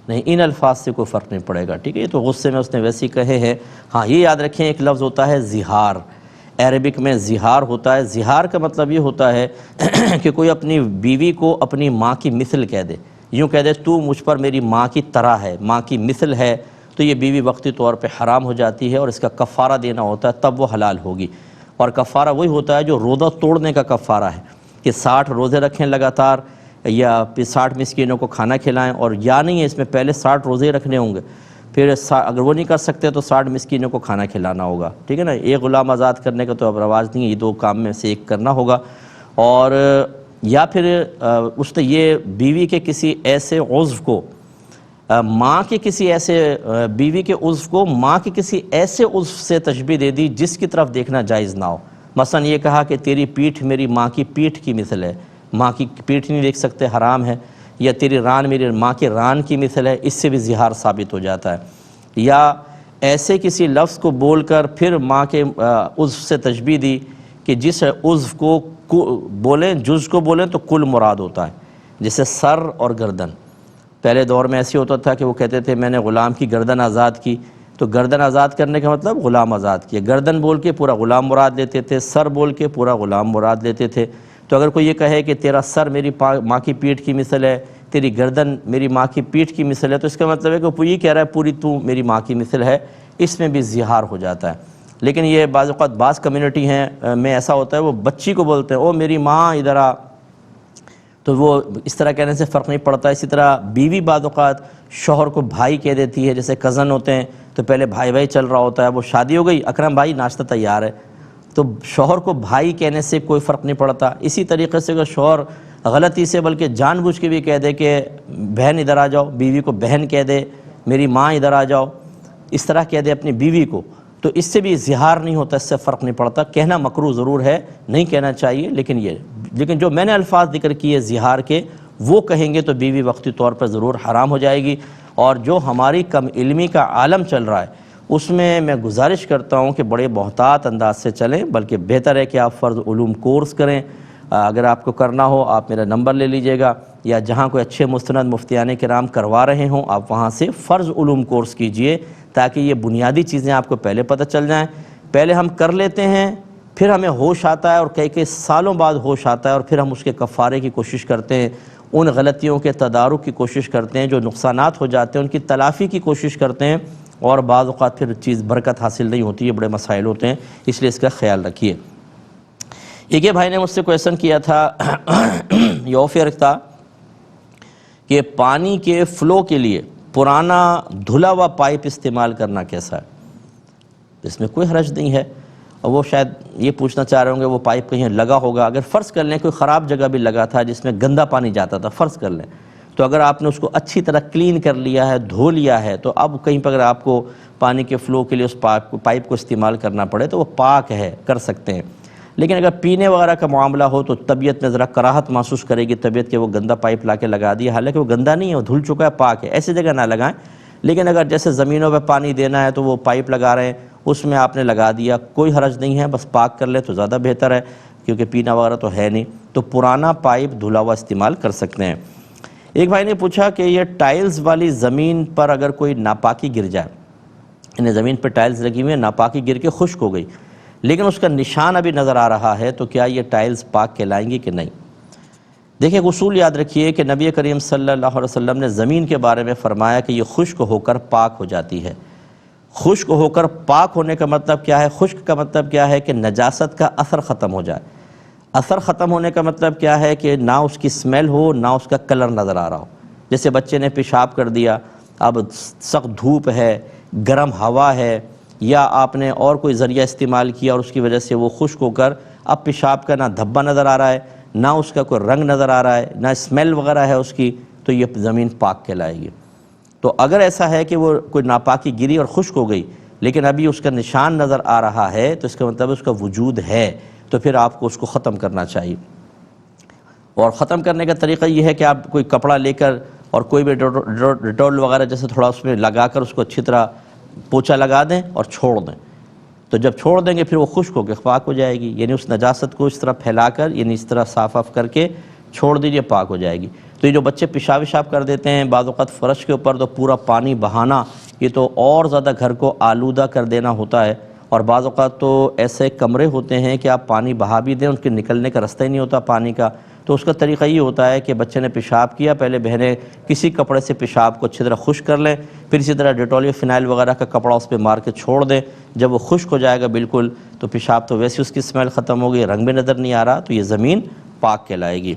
نہیں، ان الفاظ سے کوئی فرق نہیں پڑے گا، ٹھیک ہے؟ یہ تو غصے میں اس نے ویسے ہی کہے ہیں۔ ہاں یہ یاد رکھیں ایک لفظ ہوتا ہے زہار، عربک میں زہار ہوتا ہے، زہار کا مطلب یہ ہوتا ہے کہ کوئی اپنی بیوی کو اپنی ماں کی مثل کہہ دے، یوں کہہ دے تو مجھ پر میری ماں کی طرح ہے، ماں کی مثل ہے، تو یہ بیوی وقتی طور پہ حرام ہو جاتی ہے اور اس کا کفارہ دینا ہوتا ہے، تب وہ حلال ہوگی۔ اور کفارہ وہی ہوتا ہے جو روزہ توڑنے کا کفارہ ہے، کہ 60 روزے رکھیں لگاتار، یا پھر 60 مسکینوں کو کھانا کھلائیں، اور یا نہیں ہے اس میں پہلے 60 روزے رکھنے ہوں گے، پھر اگر وہ نہیں کر سکتے تو 60 مسکینوں کو کھانا کھلانا ہوگا، ٹھیک ہے نا؟ ایک غلام آزاد کرنے کا تو اب رواج نہیں ہے، یہ 2 کام میں سے ایک کرنا ہوگا۔ اور یا پھر اس نے یہ بیوی کے کسی ایسے عضو کو ماں کے کسی ایسے بیوی کے عضو کو ماں کے کسی ایسے عضو سے تشبیہ دے دی جس کی طرف دیکھنا جائز نہ ہو، مثلا یہ کہا کہ تیری پیٹھ میری ماں کی پیٹھ کی مثل ہے، ماں کی پیٹھ نہیں دیکھ سکتے، حرام ہے، یا تیری ران میری ماں کے ران کی مثل ہے، اس سے بھی زہار ثابت ہو جاتا ہے۔ یا ایسے کسی لفظ کو بول کر پھر ماں کے عضو سے تشبیہ دی کہ جس عضو کو بولیں، جز کو بولیں تو کل مراد ہوتا ہے، جیسے سر اور گردن۔ پہلے دور میں ایسے ہوتا تھا کہ وہ کہتے تھے میں نے غلام کی گردن آزاد کی، تو گردن آزاد کرنے کا مطلب غلام آزاد کیا. گردن بول کے پورا غلام مراد لیتے تھے, سر بول کے پورا غلام مراد لیتے تھے. تو اگر کوئی یہ کہے کہ تیرا سر میری ماں کی پیٹھ کی مثل ہے, تیری گردن میری ماں کی پیٹھ کی مثل ہے, تو اس کا مطلب ہے کہ وہ یہ کہہ رہا ہے پوری تو میری ماں کی مثل ہے. اس میں بھی زہار ہو جاتا ہے. لیکن یہ بعض اوقات بعض کمیونٹی ہیں میں ایسا ہوتا ہے, وہ بچی کو بولتے ہیں او میری ماں ادھر آ, تو وہ اس طرح کہنے سے فرق نہیں پڑتا. اسی طرح بیوی بعض اوقات شوہر کو بھائی کہہ دیتی ہے, جیسے کزن ہوتے ہیں تو پہلے بھائی بھائی چل رہا ہوتا ہے, وہ شادی ہو گئی اکرم بھائی ناشتہ تیار ہے, تو شوہر کو بھائی کہنے سے کوئی فرق نہیں پڑتا. اسی طریقے سے اگر شوہر غلطی سے بلکہ جان بوجھ کے بھی کہہ دے کہ بہن ادھر آ جاؤ, بیوی کو بہن کہہ دے, میری ماں ادھر آ جاؤ, اس طرح کہہ دے اپنی بیوی کو, تو اس سے بھی اظہار نہیں ہوتا, اس سے فرق نہیں پڑتا. کہنا مکروہ ضرور ہے, نہیں کہنا چاہیے, لیکن جو میں نے الفاظ ذکر کیے اظہار کے وہ کہیں گے تو بیوی وقتی طور پر ضرور حرام ہو جائے گی. اور جو ہماری کم علمی کا عالم چل رہا ہے اس میں گزارش کرتا ہوں کہ بڑے محتاط انداز سے چلیں, بلکہ بہتر ہے کہ آپ فرض علوم کورس کریں. اگر آپ کو کرنا ہو آپ میرا نمبر لے لیجئے گا, یا جہاں کوئی اچھے مستند مفتیان کرام کروا رہے ہوں آپ وہاں سے فرض علوم کورس کیجئے, تاکہ یہ بنیادی چیزیں آپ کو پہلے پتہ چل جائیں. پہلے ہم کر لیتے ہیں, پھر ہمیں ہوش آتا ہے, اور کئی سالوں بعد ہوش آتا ہے, اور پھر ہم اس کے کفارے کی کوشش کرتے ہیں, ان غلطیوں کے تدارک کی کوشش کرتے ہیں, جو نقصانات ہو جاتے ہیں ان کی تلافی کی کوشش کرتے ہیں, اور بعض اوقات پھر چیز برکت حاصل نہیں ہوتی. یہ بڑے مسائل ہوتے ہیں, اس لیے اس کا خیال رکھیے. ایک یہ بھائی نے مجھ سے کویشچن کیا تھا, یہ آفر تھا کہ پانی کے فلو کے لیے پرانا دھلا ہوا پائپ استعمال کرنا کیسا ہے. اس میں کوئی حرج نہیں ہے, اور وہ شاید یہ پوچھنا چاہ رہے ہوں گے وہ پائپ کہیں لگا ہوگا. اگر فرض کر لیں کوئی خراب جگہ بھی لگا تھا جس میں گندا پانی جاتا تھا, فرض کر لیں, تو اگر آپ نے اس کو اچھی طرح کلین کر لیا ہے, دھو لیا ہے, تو اب کہیں پر اگر آپ کو پانی کے فلو کے لیے اس پائپ کو استعمال کرنا پڑے تو وہ پاک ہے, کر سکتے ہیں. لیکن اگر پینے وغیرہ کا معاملہ ہو تو طبیعت میں ذرا کراہت محسوس کرے گی طبیعت کہ وہ گندا پائپ لا کے لگا دیا, حالانکہ وہ گندا نہیں ہے, وہ دھل چکا ہے, پاک ہے, ایسی جگہ نہ لگائیں. لیکن اگر جیسے زمینوں پہ پانی دینا ہے تو وہ پائپ لگا رہے ہیں, اس میں آپ نے لگا دیا, کوئی حرج نہیں ہے, بس پاک کر لیں تو زیادہ بہتر ہے, کیونکہ پینا وغیرہ تو ہے نہیں, تو پرانا پائپ دھلا ہوا استعمال کر سکتے ہیں. ایک بھائی نے پوچھا کہ یہ ٹائلز والی زمین پر اگر کوئی ناپاکی گر جائے, یعنی زمین پہ ٹائلز لگی ہوئی ہیں, ناپاکی گر کے خشک ہو گئی, لیکن اس کا نشان ابھی نظر آ رہا ہے, تو کیا یہ ٹائلز پاک کہلائیں گی کہ نہیں. دیکھیں ایک اصول یاد رکھیے کہ نبی کریم صلی اللہ علیہ وسلم نے زمین کے بارے میں فرمایا کہ یہ خشک ہو کر پاک ہو جاتی ہے. خشک ہو کر پاک ہونے کا مطلب کیا ہے, خشک کا مطلب کیا ہے کہ نجاست کا اثر ختم ہو جائے. اثر ختم ہونے کا مطلب کیا ہے کہ نہ اس کی سمیل ہو, نہ اس کا کلر نظر آ رہا ہو. جیسے بچے نے پیشاب کر دیا, اب سخت دھوپ ہے, گرم ہوا ہے, یا آپ نے اور کوئی ذریعہ استعمال کیا اور اس کی وجہ سے وہ خشک ہو کر اب پیشاب کا نہ دھبا نظر آ رہا ہے, نہ اس کا کوئی رنگ نظر آ رہا ہے, نہ اسمیل وغیرہ ہے اس کی, تو یہ زمین پاک کہلائے گی. تو اگر ایسا ہے کہ وہ کوئی ناپاکی گری اور خشک ہو گئی لیکن ابھی اس کا نشان نظر آ رہا ہے, تو اس کا مطلب اس کا وجود ہے, تو پھر آپ کو اس کو ختم کرنا چاہیے. اور ختم کرنے کا طریقہ یہ ہے کہ آپ کوئی کپڑا لے کر اور کوئی بھی ڈیٹول وغیرہ جیسے تھوڑا اس میں لگا کر اس کو اچھی طرح پوچھا لگا دیں اور چھوڑ دیں. تو جب چھوڑ دیں گے پھر وہ خشک ہو کے پاک ہو جائے گی, یعنی اس نجاست کو اس طرح پھیلا کر, یعنی اس طرح صاف کر کے چھوڑ دیجئے, پاک ہو جائے گی. تو یہ جو بچے پیشاب کر دیتے ہیں بعض اوقات فرش کے اوپر, تو پورا پانی بہانا یہ تو اور زیادہ گھر کو آلودہ کر دینا ہوتا ہے. اور بعض اوقات تو ایسے کمرے ہوتے ہیں کہ آپ پانی بہا بھی دیں, ان کے نکلنے کا رستہ ہی نہیں ہوتا پانی کا. تو اس کا طریقہ یہ ہوتا ہے کہ بچے نے پیشاب کیا, پہلے بہنیں کسی کپڑے سے پیشاب کو اچھی طرح خشک کر لیں, پھر اسی طرح ڈیٹول یا فنائل وغیرہ کا کپڑا اس پہ مار کے چھوڑ دیں. جب وہ خشک ہو جائے گا بالکل, تو پیشاب تو ویسے اس کی اسمیل ختم ہو گئی, رنگ بھی نظر نہیں آ رہا, تو یہ زمین پاک کہلائے گی.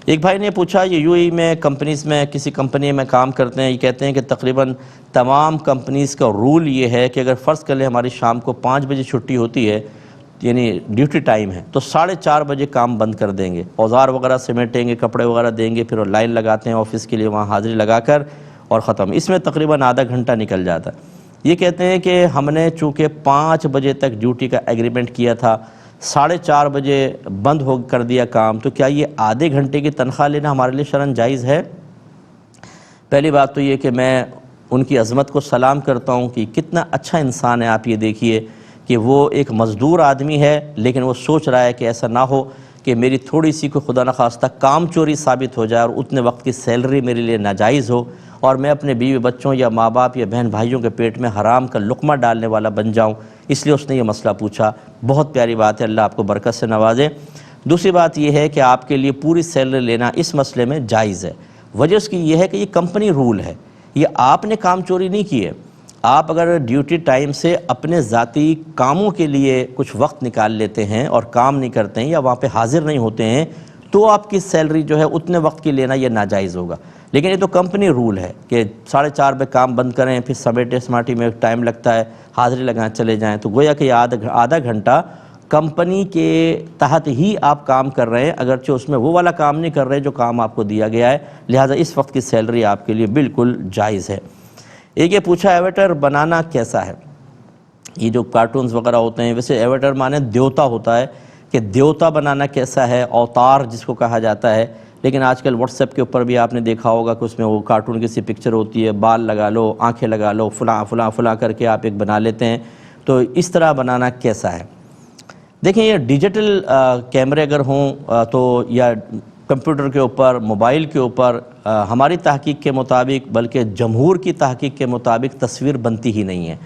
ایک بھائی نے پوچھا, یہ یو ای میں کمپنیز میں کسی کمپنی میں کام کرتے ہیں, یہ کہتے ہیں کہ تقریباً تمام کمپنیز کا رول یہ ہے کہ اگر فرض کر لیں ہماری شام کو 5 بجے چھٹی ہوتی ہے, یعنی ڈیوٹی ٹائم ہے, تو 4:30 بجے کام بند کر دیں گے, اوزار وغیرہ سمیٹیں گے, کپڑے وغیرہ دیں گے, پھر وہ لائن لگاتے ہیں آفس کے لیے, وہاں حاضری لگا کر اور ختم. اس میں تقریباً آدھا گھنٹہ نکل جاتا ہے. یہ کہتے ہیں کہ ہم نے چونکہ 5 بجے تک ڈیوٹی کا ایگریمنٹ کیا تھا, 4:30 بجے بند ہو کر دیا کام, تو کیا یہ آدھے گھنٹے کی تنخواہ لینا ہمارے لیے شرعاً جائز ہے؟ پہلی بات تو یہ کہ میں ان کی عظمت کو سلام کرتا ہوں کہ کتنا اچھا انسان ہے. آپ یہ دیکھیے کہ وہ ایک مزدور آدمی ہے, لیکن وہ سوچ رہا ہے کہ ایسا نہ ہو کہ میری تھوڑی سی کو خدا نخواستہ کام چوری ثابت ہو جائے اور اتنے وقت کی سیلری میرے لیے ناجائز ہو, اور میں اپنے بیوی بچوں یا ماں باپ یا بہن بھائیوں کے پیٹ میں حرام کا لقمہ ڈالنے والا بن جاؤں، اس لیے اس نے یہ مسئلہ پوچھا۔ بہت پیاری بات ہے، اللہ آپ کو برکت سے نوازے۔ دوسری بات یہ ہے کہ آپ کے لیے پوری سیلری لینا اس مسئلے میں جائز ہے۔ وجہ اس کی یہ ہے کہ یہ کمپنی رول ہے، یہ آپ نے کام چوری نہیں کیے۔ آپ اگر ڈیوٹی ٹائم سے اپنے ذاتی کاموں کے لیے کچھ وقت نکال لیتے ہیں اور کام نہیں کرتے ہیں یا وہاں پہ حاضر نہیں ہوتے ہیں تو آپ کی سیلری جو ہے اتنے وقت کی لینا یہ ناجائز ہوگا۔ لیکن یہ تو کمپنی رول ہے کہ 4:30 پہ کام بند کریں، پھر سمیٹے سماٹی میں ٹائم لگتا ہے، حاضری لگائیں چلے جائیں، تو گویا کہ آدھا گھنٹہ کمپنی کے تحت ہی آپ کام کر رہے ہیں، اگرچہ اس میں وہ والا کام نہیں کر رہے جو کام آپ کو دیا گیا ہے، لہٰذا اس وقت کی سیلری آپ کے لیے بالکل جائز ہے۔ ایک یہ پوچھا ایویٹر بنانا کیسا ہے؟ یہ جو کارٹونز وغیرہ ہوتے ہیں، ویسے ایویٹر مانے دیوتا ہوتا ہے، کہ دیوتا بنانا کیسا ہے، اوتار جس کو کہا جاتا ہے۔ لیکن آج کل واٹس ایپ کے اوپر بھی آپ نے دیکھا ہوگا کہ اس میں وہ کارٹون کی سی پکچر ہوتی ہے، بال لگا لو، آنکھیں لگا لو، فلاں فلاں فلاں کر کے آپ ایک بنا لیتے ہیں، تو اس طرح بنانا کیسا ہے؟ دیکھیں یہ ڈیجیٹل کیمرے اگر ہوں تو یا کمپیوٹر کے اوپر، موبائل کے اوپر ہماری تحقیق کے مطابق بلکہ جمہور کی تحقیق کے مطابق تصویر بنتی ہی نہیں ہے۔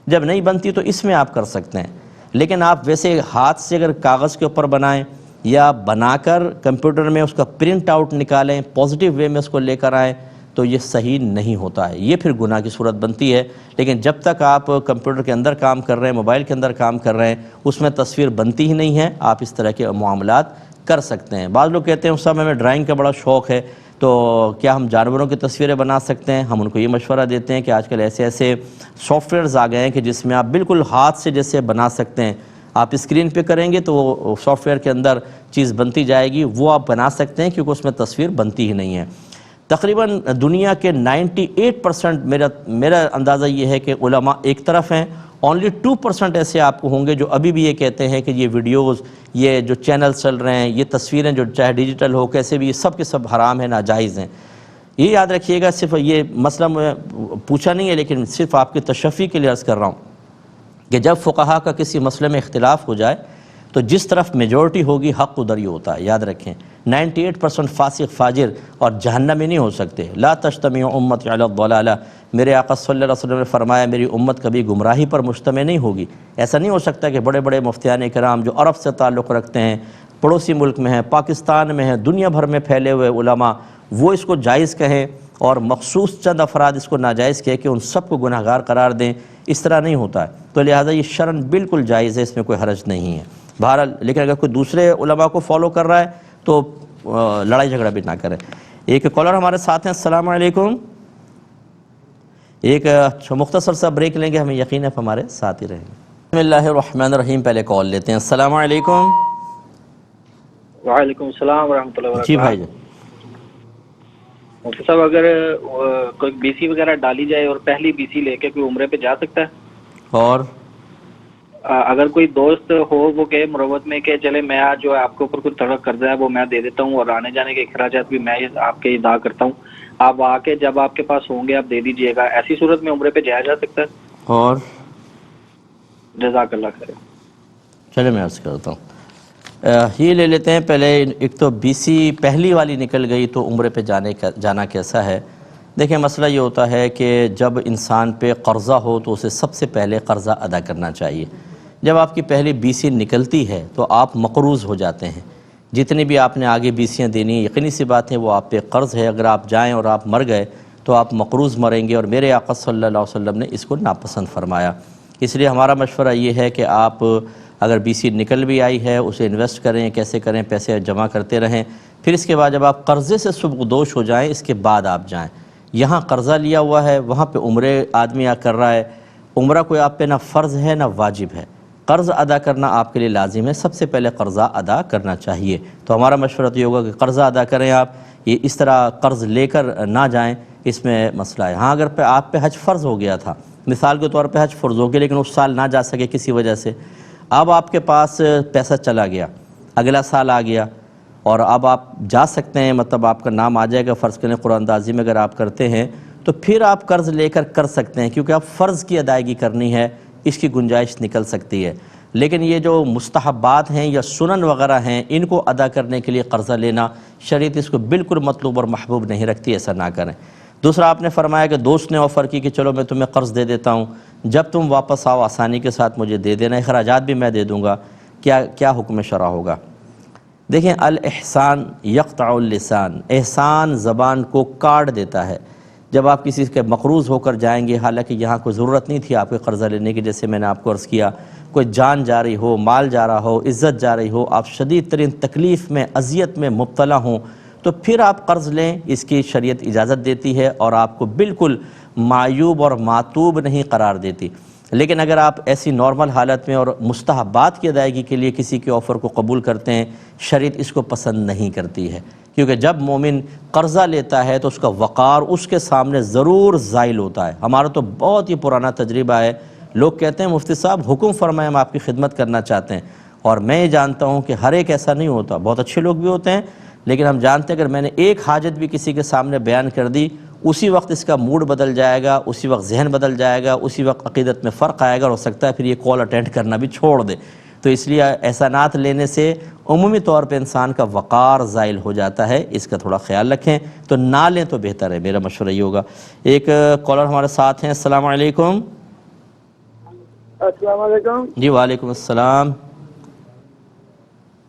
جب نہیں بنتی تو اس میں آپ کر سکتے ہیں، لیکن آپ ویسے ہاتھ سے اگر کاغذ کے اوپر بنائیں یا بنا کر کمپیوٹر میں اس کا پرنٹ آؤٹ نکالیں، پازیٹیو وے میں اس کو لے کر آئیں، تو یہ صحیح نہیں ہوتا ہے، یہ پھر گناہ کی صورت بنتی ہے۔ لیکن جب تک آپ کمپیوٹر کے اندر کام کر رہے ہیں، موبائل کے اندر کام کر رہے ہیں، اس میں تصویر بنتی ہی نہیں ہے، آپ اس طرح کے معاملات کر سکتے ہیں۔ بعض لوگ کہتے ہیں اس میں ہمیں ڈرائنگ کا بڑا شوق ہے، تو کیا ہم جانوروں کی تصویریں بنا سکتے ہیں؟ ہم ان کو یہ مشورہ دیتے ہیں کہ آج کل ایسے سافٹ ویئرز آ گئے ہیں کہ جس میں آپ بالکل ہاتھ سے جیسے بنا سکتے ہیں، آپ اسکرین پہ کریں گے تو وہ سافٹ ویئر کے اندر چیز بنتی جائے گی، وہ آپ بنا سکتے ہیں کیونکہ اس میں تصویر بنتی ہی نہیں ہے۔ تقریباً دنیا کے 98% میرا اندازہ یہ ہے کہ علماء ایک طرف ہیں، اونلی 2% ایسے آپ کو ہوں گے جو ابھی بھی یہ کہتے ہیں کہ یہ ویڈیوز، یہ جو چینل چل رہے ہیں، یہ تصویریں جو چاہے ڈیجیٹل ہو کیسے بھی، یہ سب کے سب حرام ہیں، ناجائز ہیں۔ یہ یاد رکھیے گا، صرف یہ مسئلہ میں پوچھا نہیں ہے لیکن صرف آپ کی تشفی کے لیے عرض کر رہا ہوں کہ جب فقہا کا کسی مسئلے میں اختلاف ہو جائے تو جس طرف میجورٹی ہوگی حق ادھر ہی ہوتا ہے، یاد رکھیں۔ 98% فاسق فاجر اور جہنمی نہیں ہو سکتے۔ لا تجتمع امتی علی الضلالہ، میرے آقا صلی اللہ علیہ وسلم نے فرمایا میری امت کبھی گمراہی پر مجتمع نہیں ہوگی۔ ایسا نہیں ہو سکتا کہ بڑے بڑے مفتیان کرام جو عرب سے تعلق رکھتے ہیں، پڑوسی ملک میں ہیں، پاکستان میں ہیں، دنیا بھر میں پھیلے ہوئے علماء، وہ اس کو جائز کہیں اور مخصوص چند افراد اس کو ناجائز کہے کہ ان سب کو گناہ گار قرار دیں، اس طرح نہیں ہوتا ہے۔ تو لہٰذا یہ شرعاً بالکل جائز ہے، اس میں کوئی حرج نہیں ہے بہرحال۔ لیکن اگر کوئی دوسرے علماء کو فالو کر رہا ہے تو لڑائی جھگڑا بھی نہ کرے۔ ایک کالر ہمارے ساتھ ہیں، السلام علیکم۔ ایک مختصر سا بریک لیں گے، ہمیں یقین ہے ہمارے ساتھ ہی رہیں گے۔ بسم اللہ الرحمن الرحیم، پہلے کال لیتے ہیں۔ السلام علیکم۔ وعلیکم السلام ورحمۃ اللہ وبرکاتہ۔ جی بھائی جی، مفتی صاحب اگر کوئی بی سی وغیرہ ڈالی جائے اور پہلی بی سی لے کے کوئی عمرے پہ جا سکتا ہے؟ اور اگر کوئی دوست ہو وہ کہ مروت میں کہ چلے میں آج جو آپ کے اوپر کوئی تڑک قرضہ ہے وہ میں دے دیتا ہوں اور آنے جانے کے اخراجات بھی میں آپ کے ادا کرتا ہوں، آپ آ کے جب آپ کے پاس ہوں گے آپ دے دیجئے گا، ایسی صورت میں عمرے پہ جایا جا سکتا ہے؟ اور جزاک اللہ خیر۔ چلے میں عرض کرتا ہوں، یہ لے لیتے ہیں پہلے۔ ایک تو بی سی پہلی والی نکل گئی تو عمرے پہ جانا کیسا ہے؟ دیکھیں مسئلہ یہ ہوتا ہے کہ جب انسان پہ قرضہ ہو تو اسے سب سے پہلے قرضہ ادا کرنا چاہیے۔ جب آپ کی پہلی بی سی نکلتی ہے تو آپ مقروض ہو جاتے ہیں، جتنی بھی آپ نے آگے بی سیاں دینی ہیں یقینی سی بات ہے وہ آپ پہ قرض ہے، اگر آپ جائیں اور آپ مر گئے تو آپ مقروض مریں گے، اور میرے آقا صلی اللہ علیہ وسلم نے اس کو ناپسند فرمایا۔ اس لیے ہمارا مشورہ یہ ہے کہ آپ اگر بی سی نکل بھی آئی ہے اسے انویسٹ کریں، کیسے کریں، پیسے جمع کرتے رہیں، پھر اس کے بعد جب آپ قرضے سے سبکدوش ہو جائیں اس کے بعد آپ جائیں۔ یہاں قرضہ لیا ہوا ہے، وہاں پہ عمرے آدمی کر رہا ہے، عمرہ کوئی آپ پہ نہ فرض ہے نہ واجب ہے، قرض ادا کرنا آپ کے لیے لازم ہے، سب سے پہلے قرضہ ادا کرنا چاہیے۔ تو ہمارا مشورہ تو یہ ہوگا کہ قرضہ ادا کریں آپ، یہ اس طرح قرض لے کر نہ جائیں، اس میں مسئلہ ہے۔ ہاں اگر آپ پہ حج فرض ہو گیا تھا، مثال کے طور پہ حج فرض ہو گیا لیکن اس سال نہ جا سکے کسی وجہ سے، اب آپ کے پاس پیسہ چلا گیا، اگلا سال آ گیا اور اب آپ جا سکتے ہیں، مطلب آپ کا نام آ جائے گا فرض کریں قرآن اندازی میں اگر آپ کرتے ہیں تو پھر آپ قرض لے کر سکتے ہیں، کیونکہ اب فرض کی ادائیگی کرنی ہے، اس کی گنجائش نکل سکتی ہے۔ لیکن یہ جو مستحبات ہیں یا سنن وغیرہ ہیں ان کو ادا کرنے کے لیے قرضہ لینا، شریعت اس کو بالکل مطلوب اور محبوب نہیں رکھتی، ایسا نہ کریں۔ دوسرا آپ نے فرمایا کہ دوست نے آفر کی کہ چلو میں تمہیں قرض دے دیتا ہوں، جب تم واپس آؤ آسانی کے ساتھ مجھے دے دینا، اخراجات بھی میں دے دوں گا، کیا حکم شرع ہوگا؟ دیکھیں، الاحسان یقطع اللسان، احسان زبان کو کاٹ دیتا ہے۔ جب آپ کسی کے مقروض ہو کر جائیں گے، حالانکہ یہاں کوئی ضرورت نہیں تھی آپ کے قرضہ لینے کی، جیسے میں نے آپ کو عرض کیا، کوئی جان جا رہی ہو، مال جا رہا ہو، عزت جا رہی ہو، آپ شدید ترین تکلیف میں، اذیت میں مبتلا ہوں، تو پھر آپ قرض لیں، اس کی شریعت اجازت دیتی ہے اور آپ کو بالکل معیوب اور معتوب نہیں قرار دیتی۔ لیکن اگر آپ ایسی نارمل حالت میں اور مستحبات کی ادائیگی کے لیے کسی کے آفر کو قبول کرتے ہیں، شریعت اس کو پسند نہیں کرتی ہے، کیونکہ جب مومن قرضہ لیتا ہے تو اس کا وقار اس کے سامنے ضرور زائل ہوتا ہے۔ ہمارا تو بہت ہی پرانا تجربہ ہے، لوگ کہتے ہیں مفتی صاحب حکم فرمائیں، ہم آپ کی خدمت کرنا چاہتے ہیں، اور میں یہ جانتا ہوں کہ ہر ایک ایسا نہیں ہوتا، بہت اچھے لوگ بھی ہوتے ہیں، لیکن ہم جانتے ہیں اگر میں نے ایک حاجت بھی کسی کے سامنے بیان کر دی، اسی وقت اس کا موڈ بدل جائے گا، اسی وقت ذہن بدل جائے گا، اسی وقت عقیدت میں فرق آئے گا، اور ہو سکتا ہے پھر یہ کال اٹینڈ کرنا بھی چھوڑ دے۔ تو اس لیے احسانات لینے سے عمومی طور پہ انسان کا وقار زائل ہو جاتا ہے، اس کا تھوڑا خیال رکھیں، تو نہ لیں تو بہتر ہے، میرا مشورہ یہ ہوگا۔ ایک کالر ہمارے ساتھ ہیں، السلام علیکم۔ السلام علیکم۔ جی وعلیکم السلام۔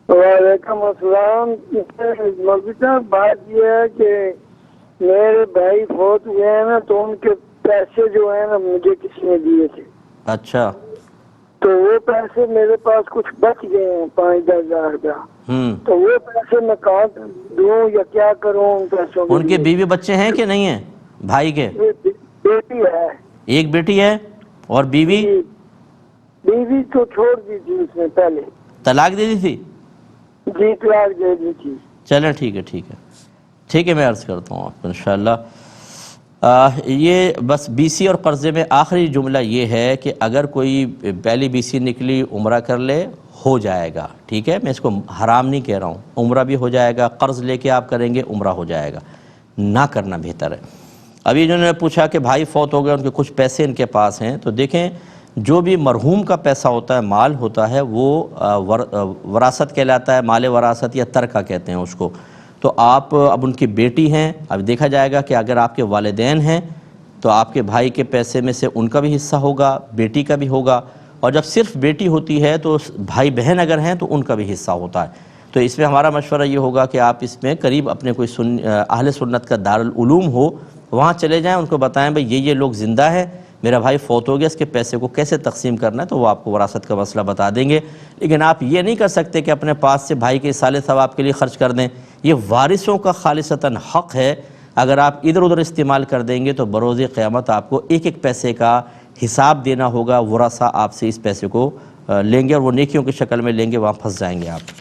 وعلیکم السلام۔ مولوی صاحب، بات یہ ہے کہ میرے بھائی فوت ہوئے ہیں نا، تو ان کے پیسے جو ہیں نا مجھے کسی نے دیے تھے۔ اچھا۔ تو وہ پیسے میرے پاس کچھ بچ گئے ہیں، 5-10 ہزار روپیہ۔ تو وہ پیسے میں کہاں دوں یا کیا کروں ان پیسوں میں؟ ان کے بیوی بچے ہیں کہ نہیں ہیں بھائی کے؟ بیٹی ہے۔ ایک بیٹی ہے، اور بیوی؟ بیوی تو چھوڑ دی تھی اس نے پہلے۔ طلاق دے دی تھی؟ جی طلاق دے دی تھی۔ چلیں ٹھیک ہے، میں عرض کرتا ہوں آپ کو انشاءاللہ۔ یہ بس بی سی اور قرضے میں آخری جملہ یہ ہے کہ اگر کوئی پہلی بی سی نکلی عمرہ کر لے، ہو جائے گا، ٹھیک ہے، میں اس کو حرام نہیں کہہ رہا ہوں، عمرہ بھی ہو جائے گا، قرض لے کے آپ کریں گے عمرہ ہو جائے گا، نہ کرنا بہتر ہے۔ ابھی انہوں نے پوچھا کہ بھائی فوت ہو گئے، ان کے کچھ پیسے ان کے پاس ہیں، تو دیکھیں جو بھی مرحوم کا پیسہ ہوتا ہے، مال ہوتا ہے، وہ وراثت کہلاتا ہے، مال وراثت یا ترکہ کہتے ہیں اس کو۔ تو آپ اب ان کی بیٹی ہیں، اب دیکھا جائے گا کہ اگر آپ کے والدین ہیں تو آپ کے بھائی کے پیسے میں سے ان کا بھی حصہ ہوگا، بیٹی کا بھی ہوگا، اور جب صرف بیٹی ہوتی ہے تو بھائی بہن اگر ہیں تو ان کا بھی حصہ ہوتا ہے۔ تو اس میں ہمارا مشورہ یہ ہوگا کہ آپ اس میں قریب اپنے کوئی اہل سنت کا دارالعلوم ہو، وہاں چلے جائیں، ان کو بتائیں بھئی یہ لوگ زندہ ہیں، میرا بھائی فوت ہو گیا، اس کے پیسے کو کیسے تقسیم کرنا ہے، تو وہ آپ کو وراثت کا مسئلہ بتا دیں گے۔ لیکن آپ یہ نہیں کر سکتے کہ اپنے پاس سے بھائی کے اصالے ثواب کے لیے خرچ کر دیں، یہ وارثوں کا خالصتاً حق ہے، اگر آپ ادھر ادھر استعمال کر دیں گے تو بروز قیامت آپ کو ایک ایک پیسے کا حساب دینا ہوگا، ورثہ آپ سے اس پیسے کو لیں گے اور وہ نیکیوں کی شکل میں لیں گے، وہاں پھنس جائیں گے آپ۔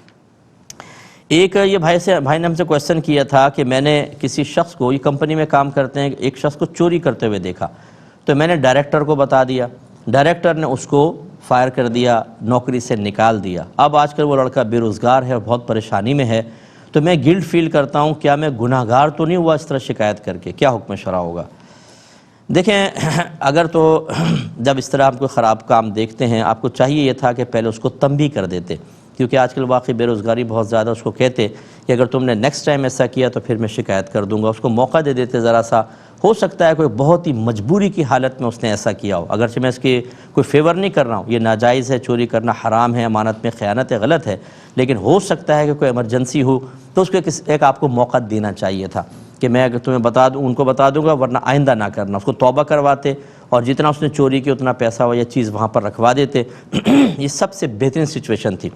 ایک یہ بھائی نے ہم سے کویسچن کیا تھا کہ میں نے کسی شخص کو، یہ کمپنی میں کام کرتے ہیں، ایک شخص کو چوری کرتے ہوئے دیکھا، تو میں نے ڈائریکٹر کو بتا دیا، ڈائریکٹر نے اس کو فائر کر دیا، نوکری سے نکال دیا۔ اب آج کل وہ لڑکا بے روزگار ہے اور بہت پریشانی میں ہے، تو میں گلٹ فیل کرتا ہوں، کیا میں گناہ گار تو نہیں ہوا اس طرح شکایت کر کے؟ کیا حکم شرع ہوگا؟ دیکھیں، اگر تو جب اس طرح آپ کوئی خراب کام دیکھتے ہیں، آپ کو چاہیے یہ تھا کہ پہلے اس کو تنبیہ کر دیتے، کیونکہ آج کل واقعی بے روزگاری بہت زیادہ، اس کو کہتے کہ اگر تم نے نیکسٹ ٹائم ایسا کیا تو پھر میں شکایت کر دوں گا، اس کو موقع دے دیتے ذرا سا۔ ہو سکتا ہے کوئی بہت ہی مجبوری کی حالت میں اس نے ایسا کیا ہو، اگرچہ میں اس کی کوئی فیور نہیں کر رہا ہوں، یہ ناجائز ہے، چوری کرنا حرام ہے، امانت میں خیانت ہے، غلط ہے، لیکن ہو سکتا ہے کہ کوئی ایمرجنسی ہو، تو اس کو ایک آپ کو موقع دینا چاہیے تھا کہ میں اگر تمہیں بتا دوں، ان کو بتا دوں گا، ورنہ آئندہ نہ کرنا، اس کو توبہ کرواتے اور جتنا اس نے چوری کی اتنا پیسہ ہو یا چیز وہاں پر رکھوا دیتے۔ یہ سب سے بہترین سچویشن تھی،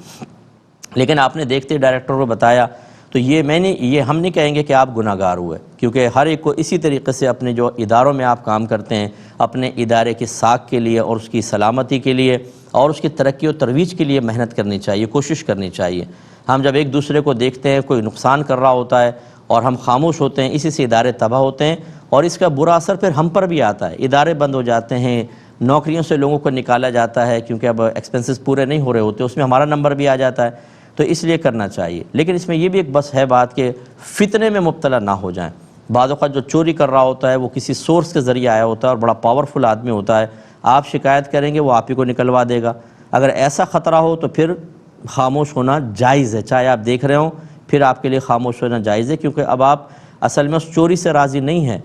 لیکن آپ نے دیکھتے ڈائریکٹر کو بتایا، تو یہ ہم نہیں کہیں گے کہ آپ گناہ گار ہوئے، کیونکہ ہر ایک کو اسی طریقے سے اپنے جو اداروں میں آپ کام کرتے ہیں، اپنے ادارے کی ساکھ کے لیے اور اس کی سلامتی کے لیے اور اس کی ترقی و ترویج کے لیے محنت کرنی چاہیے، کوشش کرنی چاہیے۔ ہم جب ایک دوسرے کو دیکھتے ہیں کوئی نقصان کر رہا ہوتا ہے اور ہم خاموش ہوتے ہیں، اسی سے ادارے تباہ ہوتے ہیں، اور اس کا برا اثر پھر ہم پر بھی آتا ہے، ادارے بند ہو جاتے ہیں، نوکریوں سے لوگوں کو نکالا جاتا ہے، کیونکہ اب ایکسپنسز پورے نہیں ہو رہے ہوتے، اس میں ہمارا نمبر بھی آ جاتا ہے، تو اس لیے کرنا چاہیے۔ لیکن اس میں یہ بھی ایک بس ہے بات کہ فتنے میں مبتلا نہ ہو جائیں۔ بعض اوقات جو چوری کر رہا ہوتا ہے وہ کسی سورس کے ذریعے آیا ہوتا ہے اور بڑا پاورفل آدمی ہوتا ہے، آپ شکایت کریں گے وہ آپ ہی کو نکلوا دے گا۔ اگر ایسا خطرہ ہو تو پھر خاموش ہونا جائز ہے، چاہے آپ دیکھ رہے ہوں، پھر آپ کے لیے خاموش ہونا جائز ہے، کیونکہ اب آپ اصل میں اس چوری سے راضی نہیں ہیں،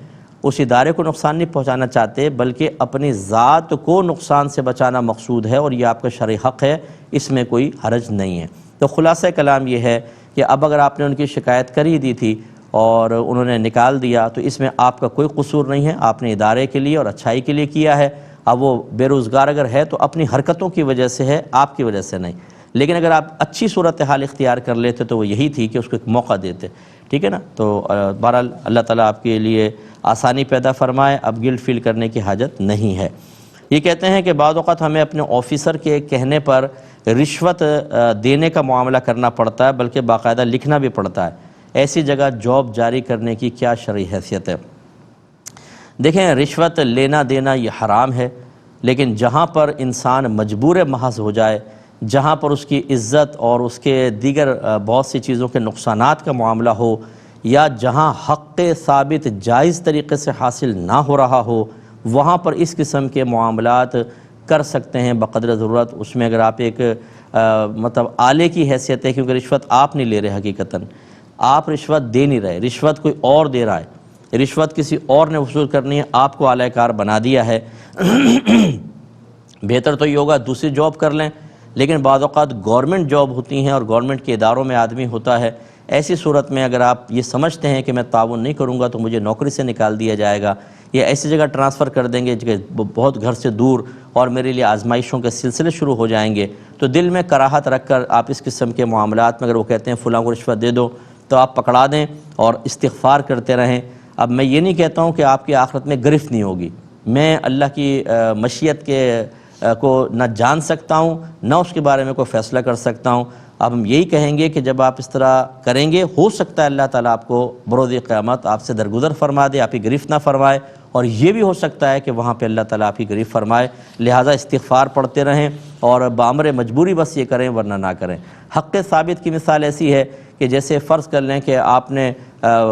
اس ادارے کو نقصان نہیں پہنچانا چاہتے بلکہ اپنی ذات کو نقصان سے بچانا مقصود ہے، اور یہ آپ کا شرعی حق ہے، اس میں کوئی حرج نہیں ہے۔ تو خلاصہ کلام یہ ہے کہ اب اگر آپ نے ان کی شکایت کر ہی دی تھی اور انہوں نے نکال دیا تو اس میں آپ کا کوئی قصور نہیں ہے، آپ نے ادارے کے لیے اور اچھائی کے لیے کیا ہے۔ اب وہ بے روزگار اگر ہے تو اپنی حرکتوں کی وجہ سے ہے، آپ کی وجہ سے نہیں، لیکن اگر آپ اچھی صورتحال اختیار کر لیتے تو وہ یہی تھی کہ اس کو ایک موقع دیتے، ٹھیک ہے نا۔ تو بہرحال اللہ تعالیٰ آپ کے لیے آسانی پیدا فرمائے، اب گلٹ فیل کرنے کی حاجت نہیں ہے۔ یہ کہتے ہیں کہ بعض اوقات ہمیں اپنے آفیسر کے کہنے پر رشوت دینے کا معاملہ کرنا پڑتا ہے، بلکہ باقاعدہ لکھنا بھی پڑتا ہے، ایسی جگہ جاب جاری کرنے کی کیا شرعی حیثیت ہے؟ دیکھیں، رشوت لینا دینا یہ حرام ہے، لیکن جہاں پر انسان مجبور محض ہو جائے، جہاں پر اس کی عزت اور اس کے دیگر بہت سی چیزوں کے نقصانات کا معاملہ ہو، یا جہاں حق ثابت جائز طریقے سے حاصل نہ ہو رہا ہو، وہاں پر اس قسم کے معاملات کر سکتے ہیں بقدر ضرورت۔ اس میں اگر آپ ایک مطلب آلے کی حیثیت ہے، کیونکہ رشوت آپ نہیں لے رہے، حقیقتاً آپ رشوت دے نہیں رہے، رشوت کوئی اور دے رہا ہے، رشوت کسی اور نے وصول کرنی ہے، آپ کو آلہ کار بنا دیا ہے۔ بہتر تو یہ ہوگا دوسری جاب کر لیں، لیکن بعض اوقات گورنمنٹ جاب ہوتی ہیں اور گورنمنٹ کے اداروں میں آدمی ہوتا ہے، ایسی صورت میں اگر آپ یہ سمجھتے ہیں کہ میں تعاون نہیں کروں گا تو مجھے نوکری سے نکال دیا جائے گا، یا ایسی جگہ ٹرانسفر کر دیں گے کہ بہت گھر سے دور اور میرے لیے آزمائشوں کے سلسلے شروع ہو جائیں گے، تو دل میں کراہت رکھ کر آپ اس قسم کے معاملات میں اگر وہ کہتے ہیں فلاں کو رشوت دے دو تو آپ پکڑا دیں اور استغفار کرتے رہیں۔ اب میں یہ نہیں کہتا ہوں کہ آپ کی آخرت میں گرفت نہیں ہوگی، میں اللہ کی مشیت کے کو نہ جان سکتا ہوں، نہ اس کے بارے میں کوئی فیصلہ کر سکتا ہوں۔ اب ہم یہی کہیں گے کہ جب آپ اس طرح کریں گے، ہو سکتا ہے اللہ تعالیٰ آپ کو بروز قیامت آپ سے درگزر فرما دے، آپ کی گرفت نہ فرمائے، اور یہ بھی ہو سکتا ہے کہ وہاں پہ اللہ تعالیٰ آپ کی گرفت فرمائے۔ لہٰذا استغفار پڑھتے رہیں اور بامر مجبوری بس یہ کریں، ورنہ نہ کریں۔ حق ثابت کی مثال ایسی ہے کہ جیسے فرض کر لیں کہ آپ نے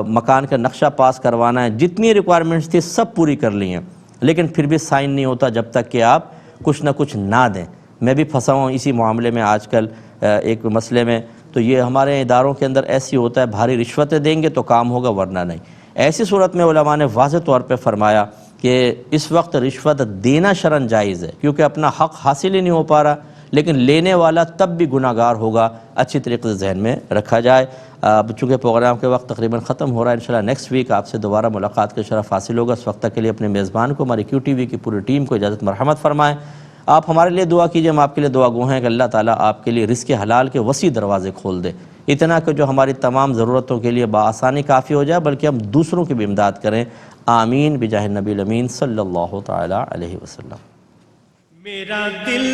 مکان کا نقشہ پاس کروانا ہے، جتنی ریکوائرمنٹس تھی سب پوری کر لی ہیں، لیکن پھر بھی سائن نہیں ہوتا جب تک کہ آپ کچھ نہ کچھ نہ دیں۔ میں بھی پھنسا ہوں اسی معاملے میں آج کل ایک مسئلے میں، تو یہ ہمارے اداروں کے اندر ایسی ہوتا ہے، بھاری رشوتیں دیں گے تو کام ہوگا ورنہ نہیں۔ ایسی صورت میں علماء نے واضح طور پہ فرمایا کہ اس وقت رشوت دینا شرعاً جائز ہے، کیونکہ اپنا حق حاصل ہی نہیں ہو پا رہا، لیکن لینے والا تب بھی گناہ گار ہوگا، اچھی طریقے سے ذہن میں رکھا جائے۔ اب چونکہ پروگرام کے وقت تقریباً ختم ہو رہا ہے، انشاءاللہ نیکسٹ ویک آپ سے دوبارہ ملاقات کا شرف حاصل ہوگا۔ اس وقت تک کے لیے اپنے میزبان کو، ہماری کیو ٹی وی کی پوری ٹیم کو اجازت مرحمت فرمائیں۔ آپ ہمارے لیے دعا کیجئے، ہم آپ کے لیے دعا گو ہیں کہ اللہ تعالیٰ آپ کے لیے رزق حلال کے وسیع دروازے کھول دے، اتنا کہ جو ہماری تمام ضرورتوں کے لیے بآسانی کافی ہو جائے، بلکہ ہم دوسروں کی بھی امداد کریں۔ آمین بجاہ نبی الامین صلی اللہ تعالیٰ علیہ وسلم۔ میرا دل